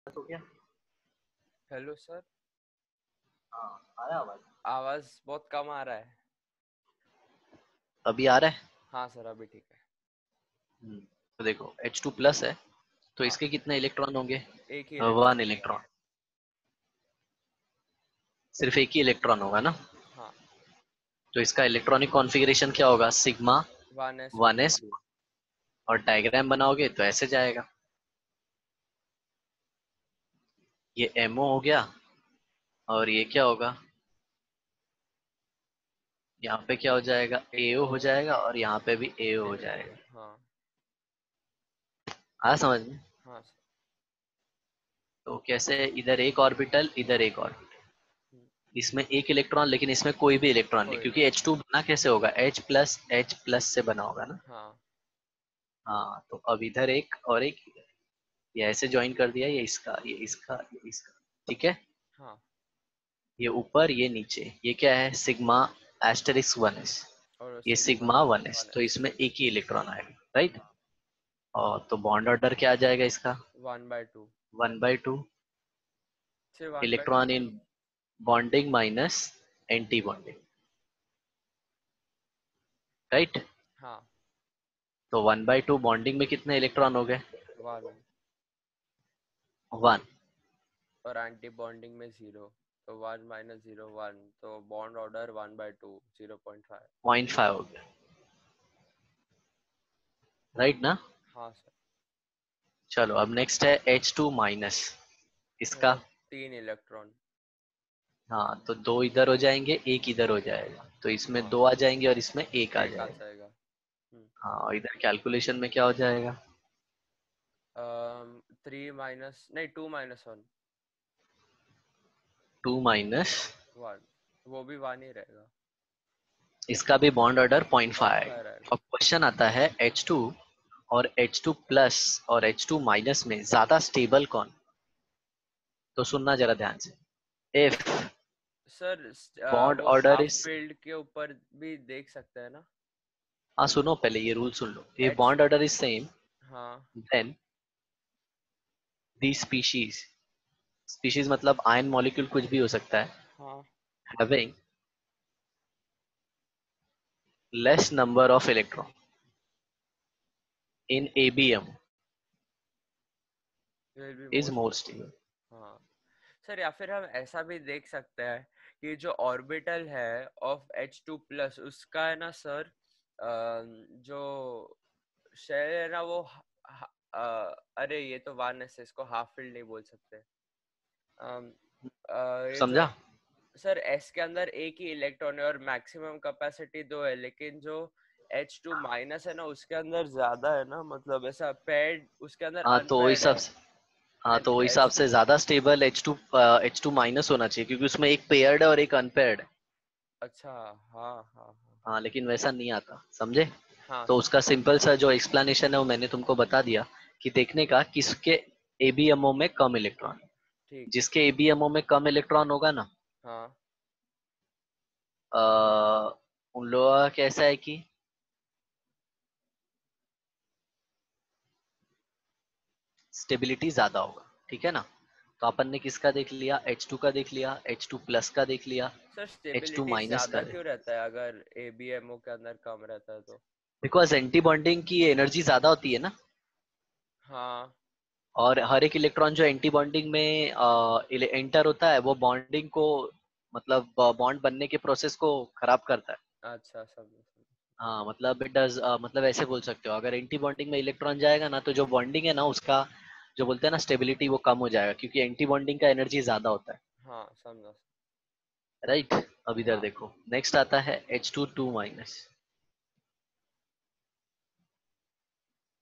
हो गया। Hello sir. हाँ, आया आवाज। आवाज बहुत कम आ रहा है। अभी आ रहा है। हाँ सर, अभी ठीक है। तो देखो H2+ है, तो हाँ, इसके कितने इलेक्ट्रॉन होंगे? एक ही वन इलेक्ट्रॉन होगा। इलेक्ट्रॉन सिर्फ एक ही इलेक्ट्रॉन होगा ना। हाँ, तो इसका इलेक्ट्रॉनिक कॉन्फ़िगरेशन क्या होगा? Sigma 1s। 1s1s2। और डायग्राम बनाओगे तो ऐसे जाएगा। ये MO हो गया, और ये क्या होगा? यहाँ पे क्या हो जाएगा? AO AO। हो जाएगा, और यहाँ पे भी AO हो AO। जाएगा। हाँ। आ समझ में? हाँ सर। तो कैसे, इधर एक ऑर्बिटल इधर एक ऑर्बिटल, हम्म, इसमें एक इलेक्ट्रॉन लेकिन इसमें कोई भी इलेक्ट्रॉन नहीं, कोई क्योंकि नहीं। H2 बना कैसे होगा? H+H+ से बना होगा ना। हाँ। हाँ, तो अब इधर एक और एक इधर, ये ऐसे ज्वाइन कर दिया, ये इसका ये इसका ये इसका। ठीक है। हाँ, ये ऊपर ये नीचे, ये क्या है? Sigma asterisk 1s। और ये सिग्मा सिग्मा 1s, तो 1s। इसमें एक ही इलेक्ट्रॉन आएगा, राइट। हाँ, और तो बॉन्ड ऑर्डर क्या आ जाएगा इसका? 1/2। 1/2। सिर्फ 1/2। Electron in bonding minus anti bonding, right. हाँ, तो 1/2 बॉन्डिंग में कितने इलेक्ट्रॉन हो गए? 1। 1। और एंटी बॉन्डिंग में 0। तो 1 - 0 1, तो बॉन्ड ऑर्डर 1/2 0.5। 0.5 हो गया, राइट ना। हाँ सर। चलो अब नेक्स्ट है H2-। इसका, 3 इलेक्ट्रॉन। हाँ, तो दो इधर हो जाएंगे, एक इधर हो जाएगा, तो इसमें हाँ, दो आ जाएंगे और इसमें एक आ एक आ जाएगा। जाएगा। हम्म। हाँ, और इधर कैलकुलेशन में क्या हो जाएगा? 3 माइनस नहीं 2 - 1। 2 - 1। वो भी 1 ही रहेगा। इसका भी बॉन्ड ऑर्डर 0.5 पॉइंट आएगा। फाइव रहेगा। अब क्वेश्चन आता है H2 और H2+ और H2- में ज्यादा स्टेबल कौन? तो सुनना जरा ध्यान से। इफ सर बॉन्ड वो ऑर्डर हाफ इज, फील्ड के ऊपर भी देख सकते हैं ना। हाँ सुनो, पहले ये रूल सुन लो। ये H. Bond order is same, हाँ। देन दी स्पीशीज, स्पीशीज मतलब आयन मॉलिक्यूल कुछ भी हो सकता है, हाँ। Having less number of electron in ABM will be is more more stable. Stable. हाँ सर, या फिर हम ऐसा भी देख सकते हैं कि जो ऑर्बिटल है ऑफ H2+ उसका है ना सर, जो शेल है ना वो अरे ये तो 1s है, इसको हाफ फील्ड नहीं बोल सकते। ये जो समझा? सर एस के अंदर एक ही इलेक्ट्रॉन है और मैक्सिमम कैपेसिटी 2 है, लेकिन जो H2- है ना उसके अंदर ज्यादा है ना, मतलब ऐसा पेड उसके अंदर हाँ तो अनपेड इस है। हिसाब से, हाँ एंड तो वो हिसाब H2। से ज्यादा स्टेबल H2- होना चाहिए, क्योंकि उसमें एक पेयर्ड है और एक अनपेयर्ड है। अच्छा। हाँ हाँ हाँ। हाँ, लेकिन वैसा नहीं आता, समझे? हाँ तो सर। उसका सिंपल सा जो एक्सप्लेनेशन है वो मैंने तुमको बता दिया, कि देखने का किसके ABMO में कम इलेक्ट्रॉन। ठीक है। जिसके ABMO में कम इलेक्ट्रॉन होगा ना, हाँ। उन लोगों का कैसा है कि स्टेबिलिटी ज्यादा होगा, ठीक है ना। तो अपन ने किसका देख लिया? H2 का देख लिया, H2+ का देख लिया, sir H two stability minus ज्यादा का देख। क्यों रहता है अगर ABMO के अंदर कम रहता है तो? बिकॉज एंटी बॉन्डिंग की एनर्जी ज्यादा होती है ना, हाँ। और हर एक इलेक्ट्रॉन जो एंटी बॉन्डिंग में एंटर होता है, वो बॉन्डिंग को, मतलब बॉन्ड बनने के प्रोसेस को खराब करता है। अच्छा, समझ समझ। हाँ, मतलब इट डज, मतलब ऐसे बोल सकते हो, अगर एंटी बॉन्डिंग में इलेक्ट्रॉन जाएगा ना, तो जो बॉन्डिंग है ना उसका, जो बोलते हैं ना स्टेबिलिटी, वो कम हो जाएगा, क्योंकि एंटी बॉन्डिंग का एनर्जी ज्यादा होता है, हाँ समझा। राइट। अब इधर हाँ। देखो, नेक्स्ट आता है H2-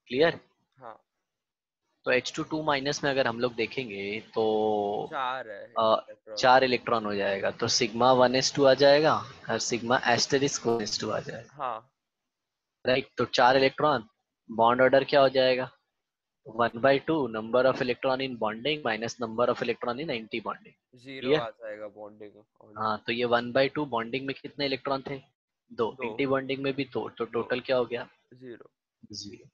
क्लियर। हाँ, तो H2- में अगर हम लोग देखेंगे तो 4 है अ, इलेक्ट्रॉन। 4 इलेक्ट्रॉन हो जाएगा, तो सिग्मा 1s2 आ जाएगा, और सिग्मा एस्टेरिस्क 1s2 आ जाएगा, हाँ। राइट। तो 4 इलेक्ट्रॉन, बॉन्ड ऑर्डर क्या हो जाएगा? 1/2 number of electron in bonding minus number of electron in anti bonding. 0 clear. आ जाएगा बॉन्डिंग ओनली। हाँ, तो ये 1/2 बॉन्डिंग में कितने इलेक्ट्रॉन थे? दो। 2। एंटी बॉन्डिंग में भी दो, तो 2। टोटल क्या हो गया? 0। 0।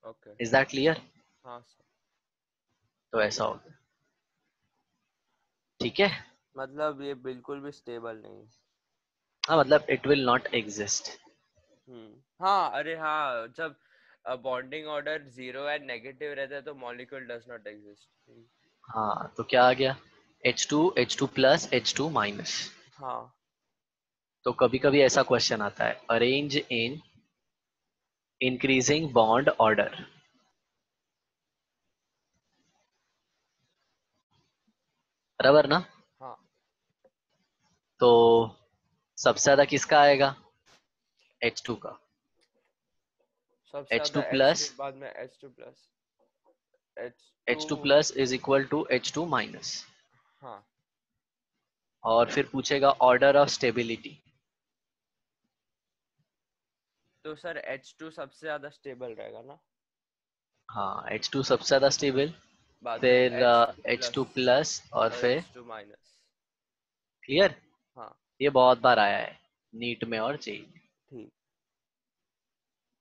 ओके। Is that clear? हाँ सर। तो ऐसा होगा, ठीक है। मतलब ये बिल्कुल भी स्टेबल नहीं। हाँ मतलब इट विल नॉट एग्जिस्ट। हाँ, अरे हाँ, जब बॉन्डिंग ऑर्डर 0 एंड नेगेटिव रहता है तो मॉलिक्यूल डज नॉट एग्जिस्ट। हाँ तो क्या आ गया, H2 प्लस H2 माइनस। हाँ। तो कभी कभी ऐसा क्वेश्चन आता है, arrange in increasing bond order, बराबर ना। हाँ, तो सबसे ज्यादा किसका आएगा, H2 का। सबसे H2 ज्यादा H के प्लस, बाद में H2 plus. H2। H2 plus is equal to H2 minus. हाँ, और फिर पूछेगा ऑर्डर ऑफ स्टेबिलिटी। तो सर H2 सबसे ज्यादा स्टेबल रहेगा ना। हाँ H2 सबसे ज्यादा स्टेबल, बाद में फिर H2 प्लस H2 प्लस और और फिर, H2 माइनस। क्लियर। हाँ, ये बहुत बार आया है नीट में और जेईई में, ठीक।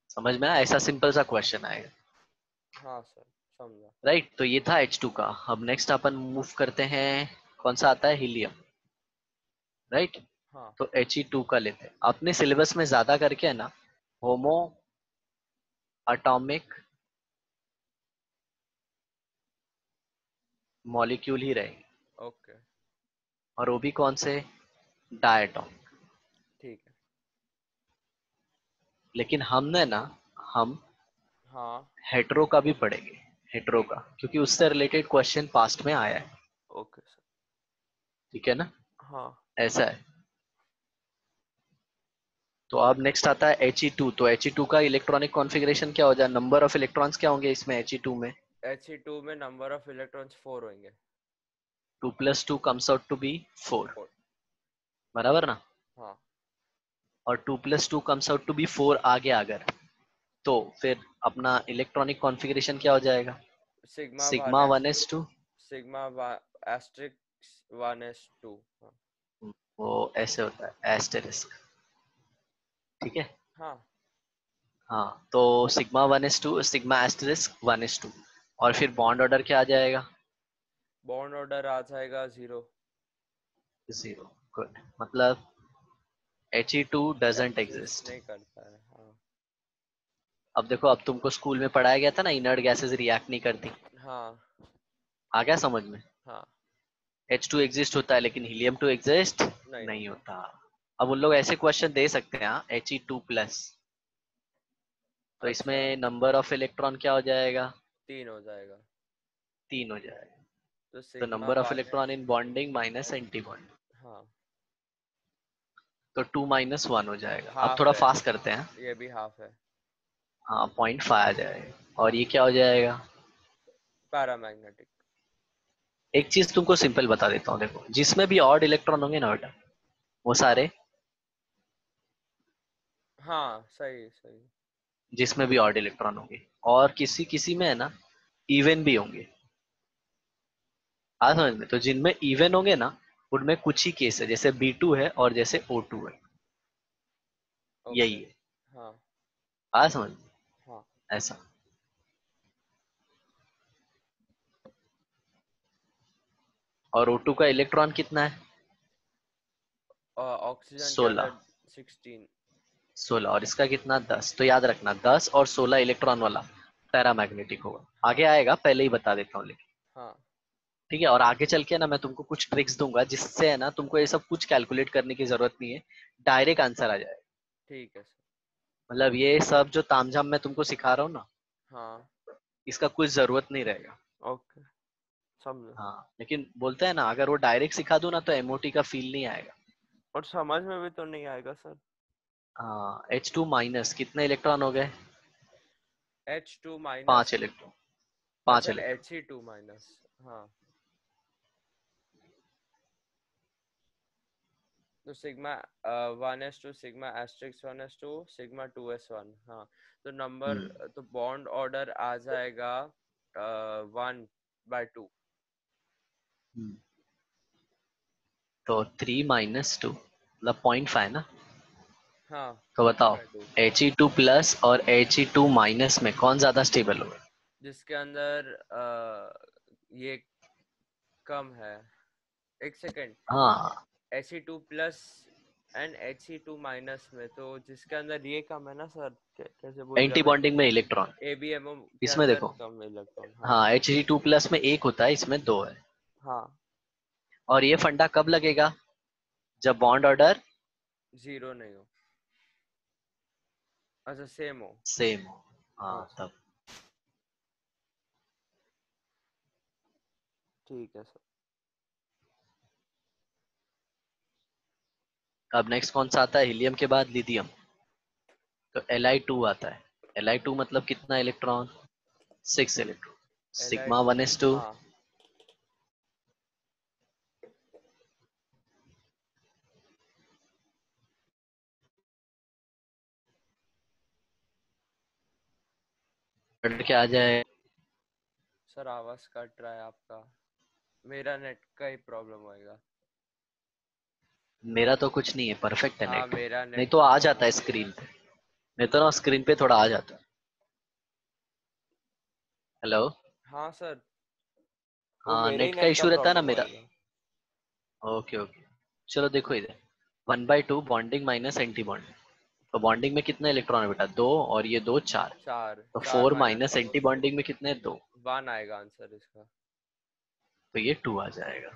समझ में आया, ऐसा सिंपल सा क्वेश्चन आएगा। हाँ सर, समझा। राइट, तो ये था H2 का। अब नेक्स्ट अपन मूव करते हैं, कौन सा आता है, हीलियम। राइट, हाँ, तो He2 का लेते हैं अपने सिलेबस में ज्यादा करके, है ना, होमो अटोमिक मॉलिक्यूल ही रहेंगे, ओके, और वो भी कौन से, डायटोमिक। ठीक है। लेकिन हमने ना, हम हाँ, हेट्रो का भी पढ़ेंगे, हेट्रो का, क्योंकि उससे रिलेटेड क्वेश्चन पास्ट में आया है, ओके सर। ठीक है ना, हाँ, ऐसा है। तो अब नेक्स्ट आता है He2, तो He2 का इलेक्ट्रॉनिक कॉन्फ़िगरेशन क्या हो जाए, नंबर ऑफ इलेक्ट्रॉन्स क्या होंगे इसमें He2 में, He2 में नंबर ऑफ इलेक्ट्रॉन्स 4 होंगे। 2 + 2 कम्स आउट टू बी 4, 4। बराबर ना। हाँ, और 2 + 2 कम्स आउट टू बी 4 आगे अगर, तो फिर अपना इलेक्ट्रॉनिक कॉन्फ़िगरेशन क्या हो जाएगा, sigma one sigma S 1s2। Sigma asterisk 1s2। हाँ। वो ऐसे होता है एस्टेरिस्क, ठीक है। हाँ, हाँ तो sigma 1s2, sigma asterisk 1s2, और फिर बॉन्ड ऑर्डर क्या आ जाएगा, बॉन्ड ऑर्डर आ जाएगा 0। 0, गुड, मतलब He2 डजंट एग्जिस्ट एग्जिस्ट। नहीं करता है। हाँ। अब देखो, अब तुमको स्कूल में पढ़ाया गया था ना, इनर्ट गैसेस रिएक्ट नहीं करती, हाँ। आ गया समझ में। हाँ, H2 एग्जिस्ट होता है लेकिन Helium-2 एग्जिस्ट नहीं नहीं होता। होता। अब उन लोग ऐसे क्वेश्चन दे सकते हैं, He2 प्लस, तो अच्छा, इसमें नंबर ऑफ इलेक्ट्रॉन क्या हो जाएगा, 3 हो जाएगा। 3 हो जाएगा। तो तो sigma number of one electron in bonding minus anti bond, हाँ, तो 2 - 1 हो जाएगा। अब हाफ थोड़ा है। फास्ट करते हैं, ये भी हाफ है। हाँ 0.5 आ जाएगा, और ये क्या हो जाएगा। पैरामैग्नेटिक। एक चीज तुमको सिंपल बता देता हूँ, देखो जिसमें भी ऑड इलेक्ट्रॉन होंगे ना बेटा, वो सारे, हाँ, सही सही। जिसमें भी ऑड इलेक्ट्रॉन होंगे, और किसी किसी में है ना इवन भी होंगे, आ समझ में। तो जिनमें इवन होंगे ना, उनमें कुछ ही केस है, जैसे B2 है और जैसे O2 है, ओके। यही है, हाँ। आ समझ में, हाँ। ऐसा। और O2 का इलेक्ट्रॉन कितना है, ऑक्सीजन के 16, अंदर 16। 16, और इसका कितना, 10। तो याद रखना 10 और 16 इलेक्ट्रॉन वाला पैरामैग्नेटिक होगा, हाँ। आगे आएगा, पहले ही बता देता हूँ लेकिन, हाँ, ठीक है। और आगे चल के ना मैं तुमको कुछ ट्रिक्स दूंगा, जिससे है ना तुमको ये सब कुछ कैलकुलेट करने की जरूरत नहीं है, डायरेक्ट आंसर आ जाएगा। ठीक है सर। मतलब ये सब जो तामझाम मैं तुमको सिखा रहा हूँ ना, हाँ, इसका कुछ जरूरत नहीं रहेगा। ओके, समझा। हाँ लेकिन बोलते हैं ना, अगर वो डायरेक्ट सिखा दूं ना तो एमओटी का फील नहीं आएगा। और समझ में भी तो नहीं आएगा सर। हाँ H2 - कितने इलेक्ट्रॉन हो गए, H2 पांच माइनस। इलेक्ट्रॉन, पांच अच्छा, इलेक्ट्रॉन। He2 minus. हाँ, तो sigma 1s2, sigma asterisk 1s2, sigma 2s1। हाँ, तो नंबर, हम्म तो बॉन्ड ऑर्डर आ जाएगा 1/2। हम्म। तो 3 - 2 मतलब 0.5 ना। हाँ, तो बताओ, 3/2। He2 प्लस और He2 माइनस में कौन ज्यादा स्टेबल होगा। जिसके अंदर ये कम है, एक सेकेंड, हाँ He2+ एंड He2- में, तो जिसके अंदर ये कम है ना सर, कैसे एंटी बोलूँगा मैं, बॉन्डिंग में इलेक्ट्रॉन, ABMO के इसमें अंदर देखो, कम इलेक्ट्रॉन। हाँ हाँ Hg2+ में एक होता है, इसमें दो है। हाँ, और ये फंडा कब लगेगा? जब बॉन्ड ऑर्डर जीरो नहीं हो, अच्छा सेम हो। सेम हो, हाँ अच्छा तब। ठीक है सर। अब नेक्स्ट कौन सा आता है हीलियम के बाद? लिथियम। तो Li2 आता है। Li2 मतलब कितना electron? 6 electron. Sigma Li2, 1s2। हाँ बढ़ के आ जाए। सर, आवाज कट रहा है आपका, मेरा नेट का ही प्रॉब्लम होएगा। मेरा तो कुछ नहीं है, परफेक्ट है हाँ नेट। मेरा नहीं नेट तो का आ जाता है प्रॉब्लम। स्क्रीन पे। नहीं तो ना स्क्रीन पे थोड़ा आ जाता है। हेलो। हाँ सर, वो हाँ मेरे ही नेट का नेट का इशू रहता है ना प्रॉब्लम मेरा। होएगा। Okay okay. चलो देखो इधर, 1/2 बॉन्डिंग माइनस एंटी बॉन्डिंग। तो बॉन्डिंग में कितने इलेक्ट्रॉन है बेटा? दो, और ये दो, चार। चार, तो चार 4 minus minus four, anti bonding में कितने? दो। 1 आएगा आंसर इसका। तो ये 2 आ जाएगा।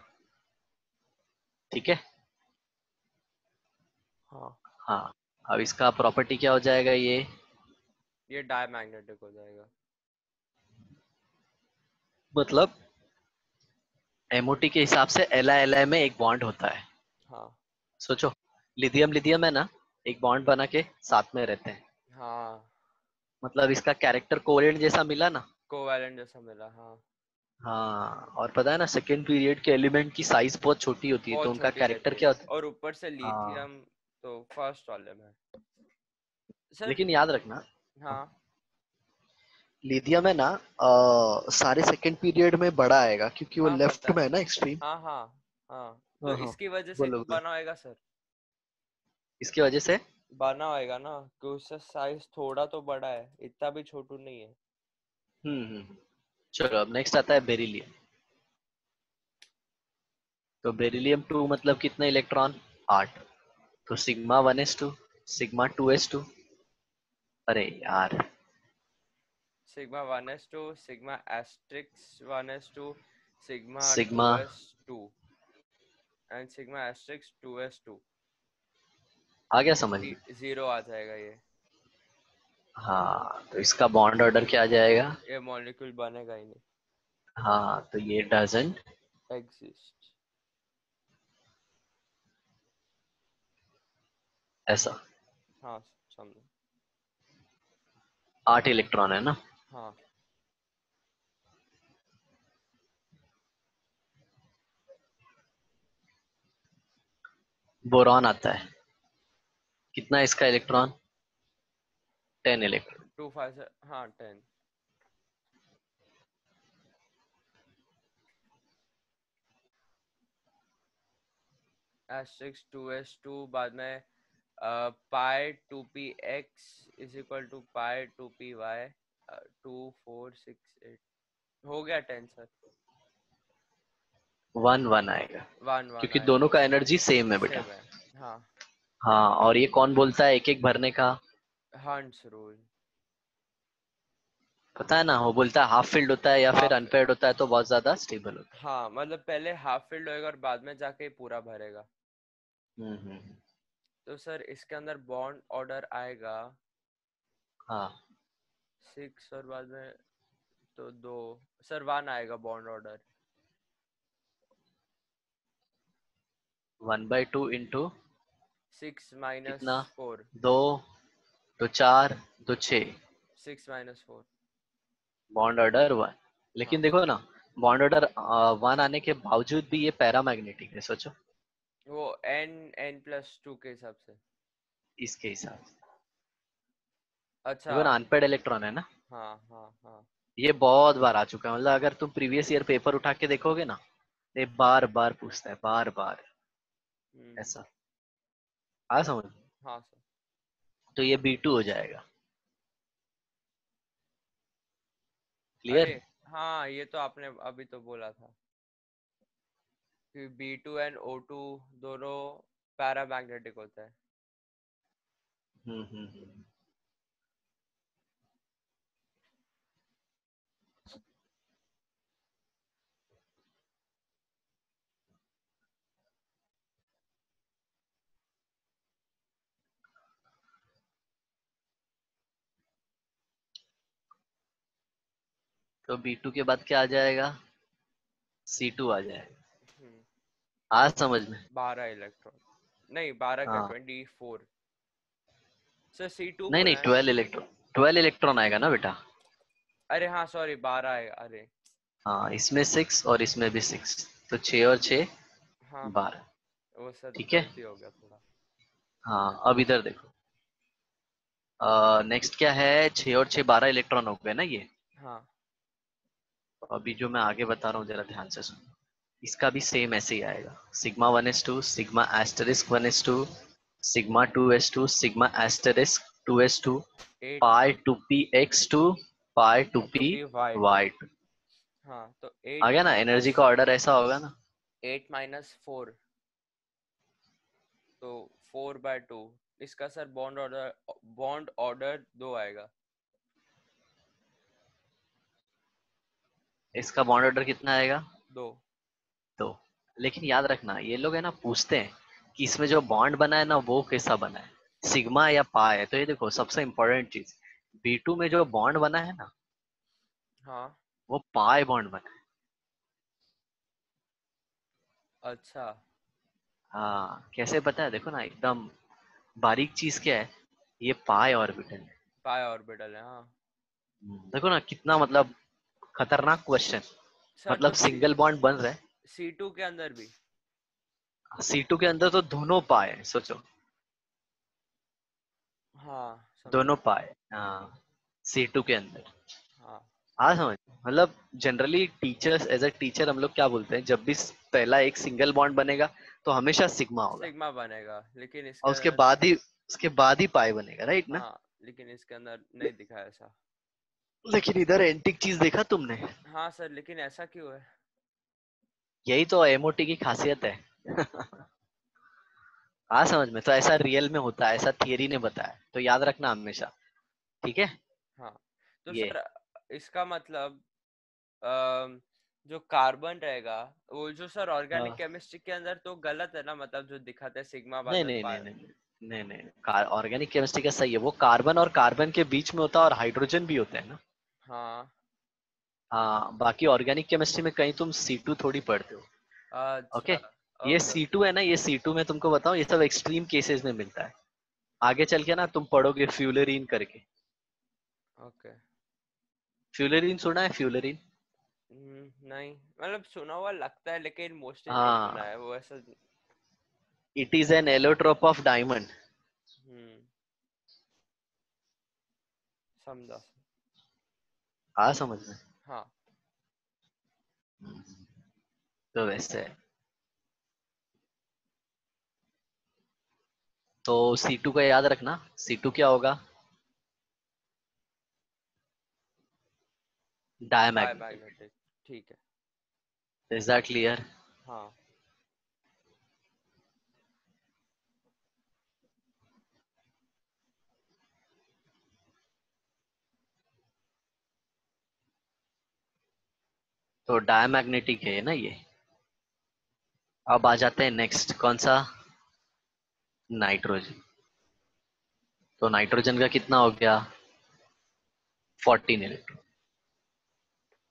ठीक है। हाँ, हाँ। अब इसका प्रॉपर्टी क्या हो जाएगा ये? ये डायमैग्नेटिक हो जाएगा। मतलब एमओटी के हिसाब से Li में एक बॉन्ड होता है। हाँ सोचो, लिथियम लिथियम है ना, एक बॉन्ड बना के साथ में रहते हैं। हाँ, मतलब इसका कैरेक्टर कोवेलेंट जैसा मिला ना। कोवैलेंट जैसा मिला, हाँ। हाँ, और पता है ना सेकेंड पीरियड के एलिमेंट की साइज बहुत छोटी होती है, तो बहुत उनका छोटी कैरेक्टर रहती है, क्या होता है? और ऊपर से हाँ। लिथियम तो फर्स्ट वाले में। सर, लेकिन याद रखना, हाँ लिथियम है ना, सारे सेकेंड पीरियड में बड़ा आएगा क्योंकि वो हाँ लेफ्ट पता में है, है ना एक्सट्रीम। हाँ हाँ हाँ, तो हाँ हाँ। इसकी वजह से बोलो बोलो। बना होएगा सर, इसकी वजह से। बना होएगा ना कि उसका साइज थोड़ा तो बड़ा है, इतना भी छोटू नहीं है। चलो अब नेक्स्ट आता है बेरिलियम। तो बेरिलियम 2 मतलब कितने इलेक्ट्रॉन? 8। तो सिग्मा 1s2, सिग्मा 2s2। अरे यार। Sigma 1s2, sigma asterisk 1s2, sigma two sigma. S two and sigma asterisk 2s2। आ गया समझ में? जीरो आ जाएगा ये। हाँ, तो इसका बॉन्ड ऑर्डर क्या आ जाएगा? ये मॉलिक्यूल बनेगा ही नहीं, हाँ, तो ये डजंट एग्जिस्ट। ऐसा। हाँ समझो। 8 इलेक्ट्रॉन है ना। हाँ, बोरॉन आता है, कितना है इसका इलेक्ट्रॉन? 10 इलेक्ट्रॉन। 2 5 से, हाँ 10। एस्ट्रिक्स 2s2, बाद में π2px is equal to π2py, 2 4 6 8, हो गया 10 सर। 1 1 आएगा, 1 1 क्योंकि आएगा, दोनों का एनर्जी सेम है बेटा। सेम है। हाँ, हाँ, और ये कौन बोलता है एक एक भरने का? Hunts rule. पता है ना, वो बोलता है हाफ फिल्ड होता है या फिर हाफ, अनपेयर्ड होता है तो बहुत ज्यादा स्टेबल होता हाँ मतलब पहले हाफ फिल्ड होएगा और बाद में जाके पूरा भरेगा। है। तो सर इसके अंदर बॉन्ड ऑर्डर आएगा हाँ, 6, और बाद में तो दो, सर 1 आएगा बॉन्ड ऑर्डर। 1/2 इंटू 6 - कितना? 4, 2, तो 4, तो 6। 6 - 4। Bond order 1। लेकिन हाँ, देखो ना, बॉन्ड ऑर्डर 1 आने के बावजूद भी ये पैरामैग्नेटिक है, सोचो। वो n+2 के हिसाब से। इसके हिसाब से अच्छा, देखो ना, अनपेड इलेक्ट्रॉन है ना। हाँ हाँ हाँ। ये बहुत बार आ चुका है, मतलब अगर तुम प्रीवियस ईयर पेपर उठा के देखोगे ना, तो ये बार बार पूछता है, बार बार। हम्म, ऐसा। आ समझ? हाँ सर। तो ये B2 हो जाएगा। अरे क्लियर? हाँ ये तो आपने अभी तो बोला था कि B2 एंड O2 दोनों पैरामैग्नेटिक होता है। हम्म। तो B2 के बाद क्या आ जाएगा? C2 आ जाएगा। हम्म, आज समझ में? 12 इलेक्ट्रॉन, नहीं 12 क्या हाँ 24। सर C2 नहीं नहीं, बोला है ना। 12 इलेक्ट्रॉन आएगा ना बेटा। अरे हाँ सॉरी 12 है, अरे। हाँ, इसमें 6 और इसमें भी 6, तो 6 और 6 हाँ हाँ, 12। वो सर ठीक है। गलती हो गया थोड़ा। हाँ अब इधर देखो, नेक्स्ट क्या है, 6 और 6 12 इलेक्ट्रॉन हो गए ना ये। हाँ तो अभी जो मैं आगे बता रहा हूँ जरा ध्यान से सुनो। इसका भी सेम ऐसे ही आएगा, sigma 1s2 sigma asterisk 1s2 sigma 2s2 sigma asterisk 2s2 8 pi 2p(x2) pi two 2p P Y two. y2। हाँ तो आ 8 गया ना, एनर्जी माइनस का ऑर्डर ऐसा होगा ना। 4, तो 4/2। इसका सर बॉन्ड ऑर्डर 2 आएगा। इसका बॉन्ड ऑर्डर कितना आएगा? 2। तो लेकिन याद रखना, ये लोग है ना पूछते हैं कि इसमें जो बॉन्ड बना है ना वो कैसा बना है, सिग्मा या पाई है। तो ये देखो सबसे इंपॉर्टेंट चीज, B2 में जो बॉन्ड बना है ना हाँ वो पाई बॉन्ड बना है। अच्छा। हाँ कैसे पता है, देखो ना एकदम बारीक चीज क्या है, ये पाई ऑर्बिटल है। पाई ऑर्बिटल है हाँ। देखो ना कितना मतलब खतरनाक क्वेश्चन, सर मतलब तो सिंगल बॉन्ड बन रहा है। C2 के अंदर भी। C2 के अंदर तो दोनों पाए हैं, सोचो। हाँ समझा। दोनों पाए, हाँ, C2 के अंदर। हाँ हाँ समझ, मतलब generally teachers, as a teacher हम लोग क्या बोलते हैं, जब भी पहला एक सिंगल बॉन्ड बनेगा तो हमेशा सिग्मा होगा, सिग्मा बनेगा, लेकिन इसके और अंदर। उसके बाद ही पाई बनेगा, राइट ना। हाँ लेकिन इसके अंदर नहीं दिखा ऐसा। लेकिन इधर एंटिक चीज देखा तुमने, हाँ सर लेकिन ऐसा क्यों है। यही तो एमओटी की खासियत है। हाँ समझ में, तो ऐसा रियल में होता है, ऐसा थियरी ने बताया, तो याद रखना हमेशा। ठीक है। हाँ तो ये सर इसका मतलब अम, जो कार्बन रहेगा, वो जो सर ऑर्गेनिक हाँ, केमिस्ट्री के अंदर तो गलत है ना, मतलब जो दिखाते हैं सिग्मा बाद नहीं में नहीं नहीं पाई। नहीं नहीं नहीं नहीं, ऑर्गेनिक केमिस्ट्री का सही है, वो कार्बन और कार्बन के बीच में होता है और हाइड्रोजन भी होता है ना। हाँ हाँ बाकी ऑर्गेनिक केमिस्ट्री में कहीं तुम C2 थोड़ी पढ़ते हो। ओके। अच्छा। ये ओके ओके C2 है ना, ये C2 में तुमको बताऊं, ये सब एक्सट्रीम केसेस में मिलता है। आगे चल के ना तुम पढ़ोगे फ्यूलरीन करके। ओके। फ्यूलरीन सुना है, फ्यूलरीन? नहीं मतलब सुना हुआ लगता है लेकिन मोस्टली नहीं सुना हाँ, है वो ऐसा। It is an allotrope of diamond. Hmm समझा। हाँ समझ में। हाँ तो वैसे है। तो C2 का याद रखना, C2 क्या होगा? डायमैग्नेटिक। डायमैग्नेटिक, ठीक है। Is that clear? हाँ तो डायमैग्नेटिक है ना ये। अब आ जाते हैं नेक्स्ट, कौन सा? नाइट्रोजन। तो नाइट्रोजन का कितना हो गया? 14 इलेक्ट्रॉन।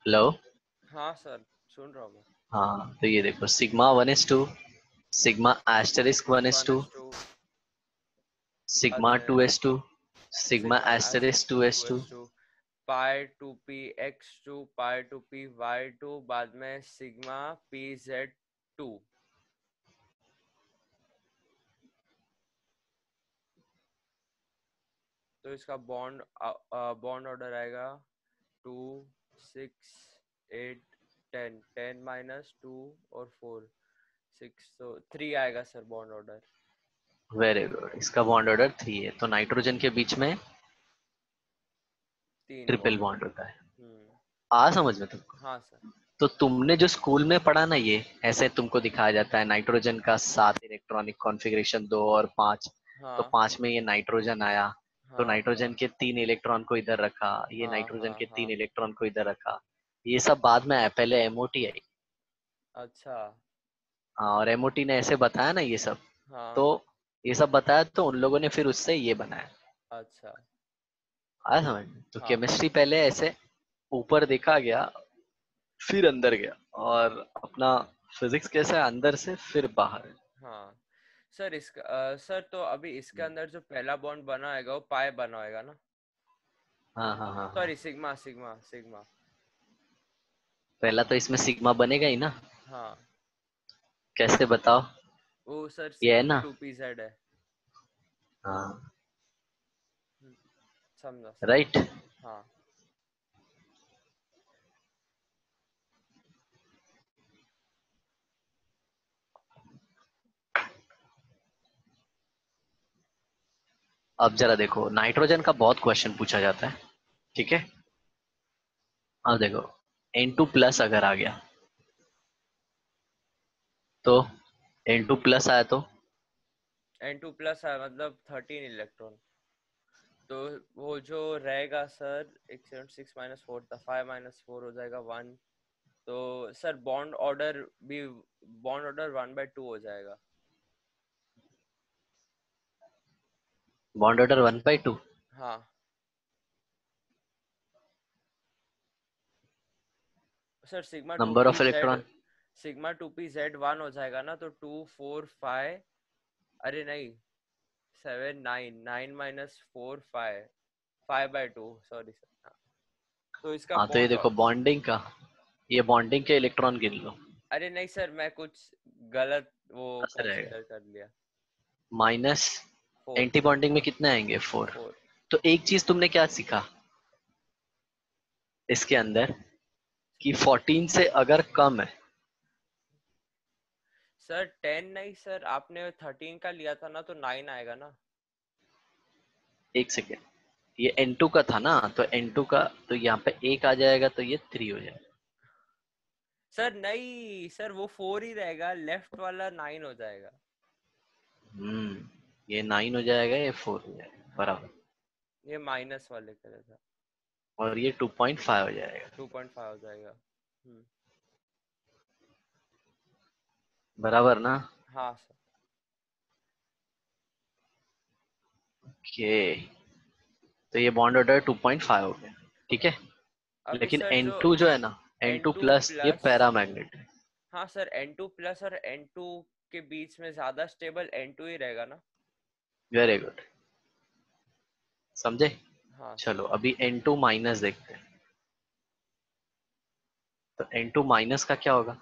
हेलो। हाँ सर सुन रहा हूँ मैं। हाँ तो ये देखो, sigma 1s2 sigma asterisk one s one two s two sigma अच्छा, 2s2 sigma sigma asterisk two two s two s two pi 2p(x2) pi 2p(y2), बाद में सिग्मा pz2। तो इसका बॉन्ड ऑर्डर आएगा 2 6 8 10, 10 - 2 और 4 6, तो 3 आएगा sir bond order. Very good, इसका बॉन्ड ऑर्डर 3 है, तो नाइट्रोजन के बीच में 3 ट्रिपल बॉन्ड। बॉन्ड होता है। हम्म आ समझ में तुमको? हाँ सर। तो तुमने जो स्कूल में पढ़ा ना, ये ऐसे तुमको दिखाया जाता है नाइट्रोजन का 7 इलेक्ट्रॉनिक कॉन्फ़िगरेशन, 2 और 5। तो हाँ 5 में ये नाइट्रोजन आया, तो हाँ नाइट्रोजन के 3 इलेक्ट्रॉन को इधर रखा, ये हाँ नाइट्रोजन हाँ के हाँ। 3 इलेक्ट्रॉन को इधर रखा। ये सब बाद में आया, पहले एमओटी आई। अच्छा। हाँ, और एमओटी ने ऐसे बताया ना ये सब। हाँ। तो ये सब बताया तो उन लोगों ने फिर उससे ये बनाया। अच्छा। आया समझ में? तो हाँ केमिस्ट्री पहले ऐसे ऊपर देखा गया, फिर अंदर गया, और अपना फिजिक्स कैसा है, अंदर से फिर बाहर। हाँ। सर इसका सर तो अभी इसके अंदर जो पहला बॉन्ड बना होगा वो पाई बना होगा ना? हाँ हाँ हाँ हाँ। Sorry, sigma sigma sigma. पहला तो इसमें सिग्मा बनेगा ही ना। हाँ। कैसे बताओ? वो सर ये है सिग्मा ना। 2pz है। हाँ। हम्म, समझा राइट। समझा। हाँ। अब जरा देखो, नाइट्रोजन का बहुत क्वेश्चन पूछा जाता है, ठीक है। अब देखो, N2+ अगर आ गया, तो N2+ आया तो N2+ है मतलब 13 इलेक्ट्रॉन। तो वो जो रहेगा सर, एक 6 - 4 था, 5 - 4 हो जाएगा 1। तो सर बॉन्ड ऑर्डर भी, बॉन्ड ऑर्डर 1/2 हो जाएगा। Bond order 1/2। हाँ sir, sigma two number P of Z electron. Sigma 2pz 1 हो जाएगा ना, तो 2 4 5। अरे नहीं, 7 9 9 - 4 5, 5/2, सॉरी सर। हाँ, तो इसका हाँ, तो ये बॉन्ड। देखो बॉन्डिंग का, ये बॉन्डिंग के इलेक्ट्रॉन गिन लो। अरे नहीं सर, मैं कुछ गलत वो ऐसा रहेगा। कंसीडर कर लिया। माइनस। फोर। एंटी बॉन्डिंग में कितने आएंगे? 4। 4। तो एक चीज तुमने क्या सीखा इसके अंदर, कि 14 से अगर कम है। सर 10 नहीं सर, आपने 13 का लिया था ना, तो 9 आएगा ना। एक सेकेंड, ये N2 का था ना, तो N2 का तो यहाँ पे एक आ जाएगा, तो ये 3 हो जाएगा। सर नहीं सर, वो 4 ही रहेगा, लेफ्ट वाला 9 हो जाएगा। ये 9 हो जाएगा, ये 4 हो जाएगा, हाँ, बराबर। ये माइनस वाले का था। और ये 2.5 हो जाएगा। 2.5 हो जाएगा। बराबर ना? हाँ सर। ओके। तो ये बॉन्ड ऑर्डर 2.5 हो गया, ठीक है। अभी लेकिन सर जो N2 जो है ना, एन N2 टू प्लस ये प्लस पैरामैग्नेट है। हाँ सर, N2+ और N2 के बीच में ज्यादा स्टेबल N2 ही रहेगा ना? वेरी गुड, समझे। हाँ सर। चलो अभी N2- देखते हैं। तो N2- का क्या होगा?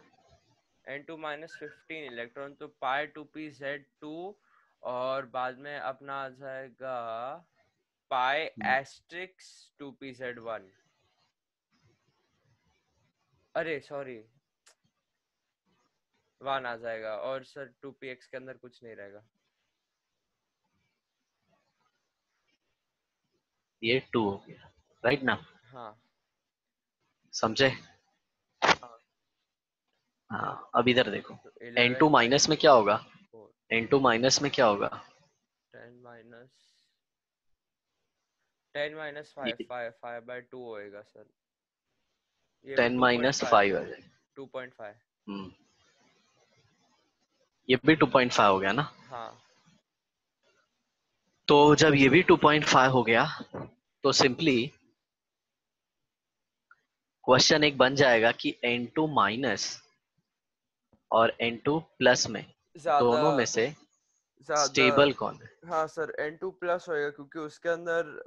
N2 - 15 इलेक्ट्रॉन, तो π2pz2। और बाद में अपना आ जाएगा π*2pz1। अरे सॉरी, 1 आ जाएगा, और सर 2px के अंदर कुछ नहीं रहेगा। ये 2 हो गया, राइट ना? हाँ समझे? हाँ। हाँ, अब इधर देखो, तो N2 11 माइनस में क्या होगा? 4। N2 माइनस में क्या होगा? 10 माइनस 10 - 5 ये 5/2 होएगा सर। ये भी 10 टू पॉइंट माइनस फाइव 5 आ जाएगा। 2.5। हम्म, ये भी 2.5 हो गया ना। हाँ तो जब ये भी 2.5 हो गया, तो सिंपली क्वेश्चन एक बन जाएगा कि N2- और N2+ में ज्यादा दोनों में से ज्यादा स्टेबल कौन है? हाँ सर, N2+ होएगा, क्योंकि उसके अंदर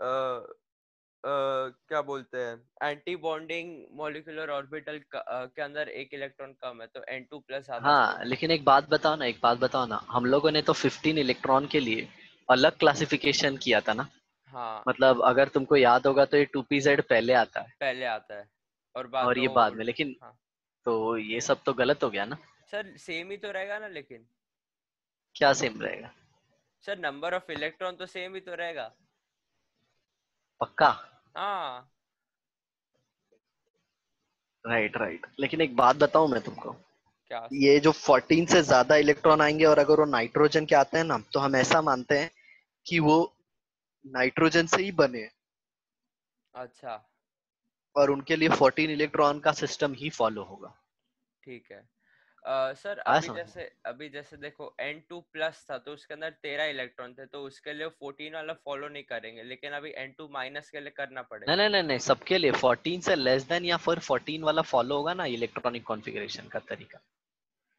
क्या बोलते हैं, एंटी बॉन्डिंग मॉलिक्यूलर ऑर्बिटल के अंदर एक इलेक्ट्रॉन कम है, तो N2+ ज्यादा हाँ, स्टेबल है। लेकिन एक बात बताओ ना, एक बात बताओ ना, हम हाँ लोगों ने तो 15 इलेक्ट्रॉन के लिए अलग क्लासिफिकेशन किया था ना। हाँ। मतलब अगर तुमको याद होगा तो ये 2pz पहले आता है, पहले आता है और बाद और में ये वो बाद में, लेकिन हाँ तो ये सब तो गलत हो गया ना। सर, सेम ही तो रहेगा ना लेकिन। क्या सेम रहेगा? सर नंबर ऑफ इलेक्ट्रॉन तो सेम ही तो रहेगा। पक्का? हाँ राइट राइट, लेकिन एक बात बताऊं मैं तुमको, क्या सर? ये जो 14 से ज्यादा इलेक्ट्रॉन आएंगे और अगर वो नाइट्रोजन के आते हैं ना, तो हम ऐसा मानते हैं कि वो नाइट्रोजन से ही बने हैं, अच्छा, और उनके लिए 14 इलेक्ट्रॉन का सिस्टम ही फॉलो होगा। ठीक है। सर आया अभी समझ में? जैसे, देखो N2 प्लस था तो उसके अंदर 13 इलेक्ट्रॉन थे, तो उसके लिए 14 वाला फॉलो नहीं करेंगे, लेकिन अभी N2 माइनस के लिए करना नहीं पड़ेगा। नहीं नहीं नहीं, सबके लिए 14 से लेस देन या फिर 14 वाला फॉलो होगा ना, इलेक्ट्रॉनिक कॉन्फ़िगरेशन का तरीका,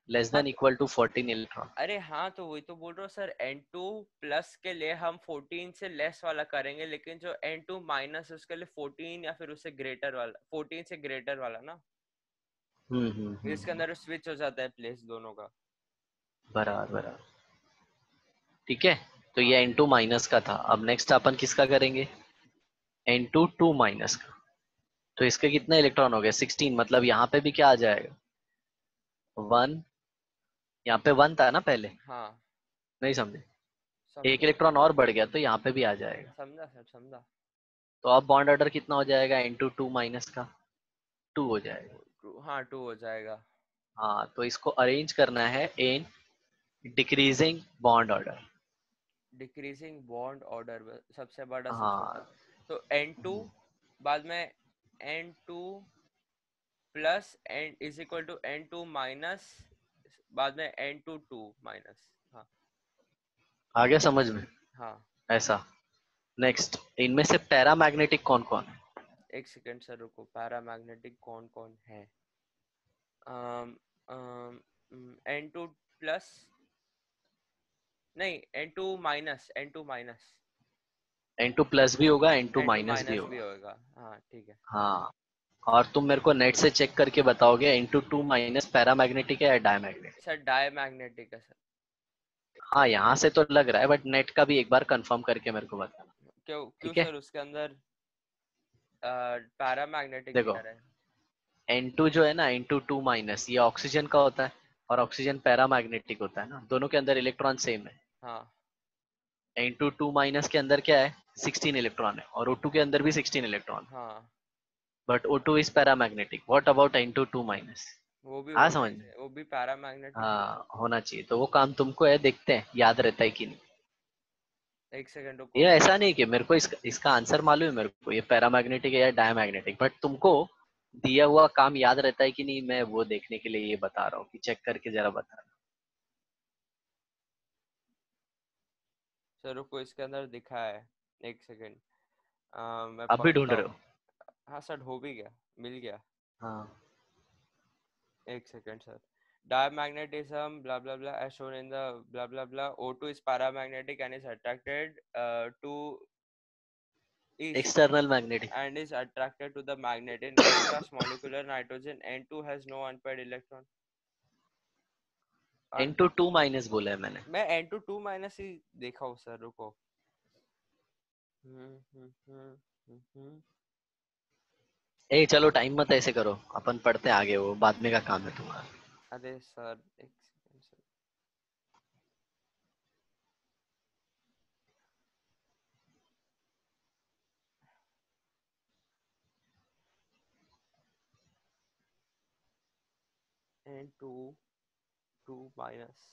लेस हाँ देन तो, इक्वल टू 14 इलेक्ट्रॉन। अरे हाँ तो वही तो बोल रहा हूँ सर, N2 प्लस के लिए हम 14 से लेस वाला करेंगे, लेकिन जो N2 माइनस उसके लिए 14 या फिर उससे ग्रेटर वाला, 14 से ग्रेटर वाला ना, इसके हम्म। अंदर स्विच हो जाता है प्लेस दोनों का। बराबर बराबर। ठीक है, तो हाँ ये N2 माइनस का था। अब नेक्स्ट अपन किसका करेंगे? N2 2 माइनस का। तो इसके कितने इलेक्ट्रॉन हो गए? 16, मतलब यहाँ पे भी क्या आ जाएगा? 1। यहाँ पे 1 था ना पहले? हाँ, नहीं समझे? एक समझा इलेक्ट्रॉन और बढ़ गया तो यहाँ पे भी आ जाएगा। समझा सर, समझा। तो अब बॉन्ड ऑर्डर कितना हो जाएगा N2 2 माइनस का? 2 हो जाएगा। हाँ, 2 हो जाएगा। हाँ, तो इसको अरेंज करना है in decreasing bond order. Decreasing bond order, सबसे बड़ा से छोटा। हाँ। तो N2 बाद में N2 plus N is equal to N2 minus, बाद में N2 2 माइनस। हाँ आ गया समझ में? हाँ। ऐसा। नेक्स्ट, इनमें से पैरामैग्नेटिक कौन कौन है? एक सेकेंड सर रुको, पैरामैग्नेटिक कौन कौन है? N2 प्लस, नहीं N2 माइनस। N2 प्लस भी होगा, N2 N2 माइनस भी माइनस भी होगा। होगा, हाँ ठीक है। हाँ। और तुम मेरे को नेट से चेक करके बताओगे N2 2 माइनस पैरामैग्नेटिक है या डायमैग्नेटिक? सर डायमैग्नेटिक है सर। हाँ, यहाँ से तो लग रहा है, बट नेट का भी एक बार कंफर्म करके मेरे को बताना। क्यों क्यों ठीक है, सर, उसके अंदर पैरामैग्नेटिक देखो, दिखा रहा है? N2 जो है ना, N2 2 माइनस, ये ऑक्सीजन का होता है, और ऑक्सीजन पैरामैग्नेटिक होता है ना, दोनों के अंदर इलेक्ट्रॉन सेम है। हाँ N2 2 माइनस के अंदर क्या है? 16 इलेक्ट्रॉन है, और O2 के अंदर भी 16 इलेक्ट्रॉन, हाँ, but O2 is paramagnetic. What about N2 2 minus? वो भी हाँ होना समझ ही में? चाहिए, वो भी पैरामैग्नेटिक ही है। हाँ, होना चाहिए। तो वो काम तुमको है, देखते हैं याद रहता है कि नहीं। एक सेकंड ये रुको मैं। ऐसा नहीं कि मेरे को इसका आंसर मालूम है, मेरे को ये पैरामैग्नेटिक है या डायमैग्नेटिक, बट तुमको दिया हुआ काम याद रहता है कि नहीं, मैं वो देखने के लिए ये बता रहा हूँ कि चेक करके जरा बता। सर रुको, इसके अंदर दिखा है। एक सेकंड, मैं अब भी ढूंढ पढ़ता रहे हूँ। हो? हाँ सर, हो भी गया, मिल गया। हाँ। एक second sir. Diamagnetism blah blah blah as shown in the blah blah blah, O2 is paramagnetic and is attracted to east external magnetic. and is attracted to the magnet. In contrast, molecular nitrogen N2 has no unpaired electron. N2 2 minus बोला है मैंने। मैं N2 2 minus ही देखा हूँ sir, रुको। हम्म। ए चलो, time मत ऐसे करो, अपन पढ़ते हैं आगे, वो बाद में का काम है तुम्हारा। अरे सर एक second sir. N2 2 minus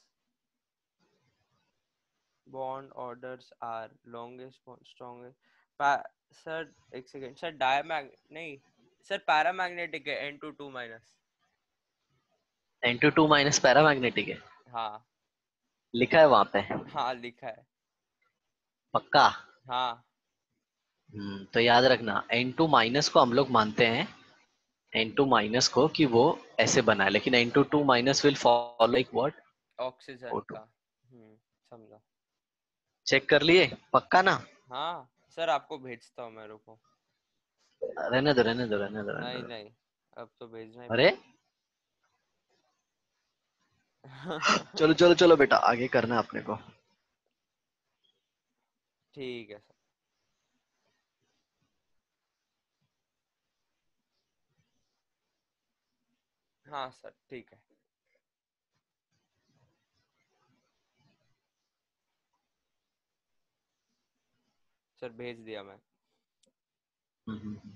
bond orders are longest bond strongest sir एक सेकेंड सर, डायमैग नहीं सर, पैरामैग्नेटिक है N2 2 minus. N2 2 minus paramagnetic है, हाँ लिखा है वहां पे। हाँ, लिखा है। पक्का? हाँ तो याद रखना, N2 माइनस को हम लोग मानते हैं, N2 माइनस को, कि वो ऐसे बना है, लेकिन N2 2 minus will follow like what? Oxygen O2। का। समझा। चेक कर लिए? पक्का ना? हाँ सर, आपको भेजता हूँ मैं, रुको। रहने दो रहने दो रहने दो रहने नहीं दो। नहीं, अब तो भेजना ही अरे, पड़ेगा। चलो चलो चलो बेटा, आगे करना है अपने को। ठीक है सर। हाँ सर, ठीक है। सर भेज दिया मैं। हम्म, हम्म, हम्म।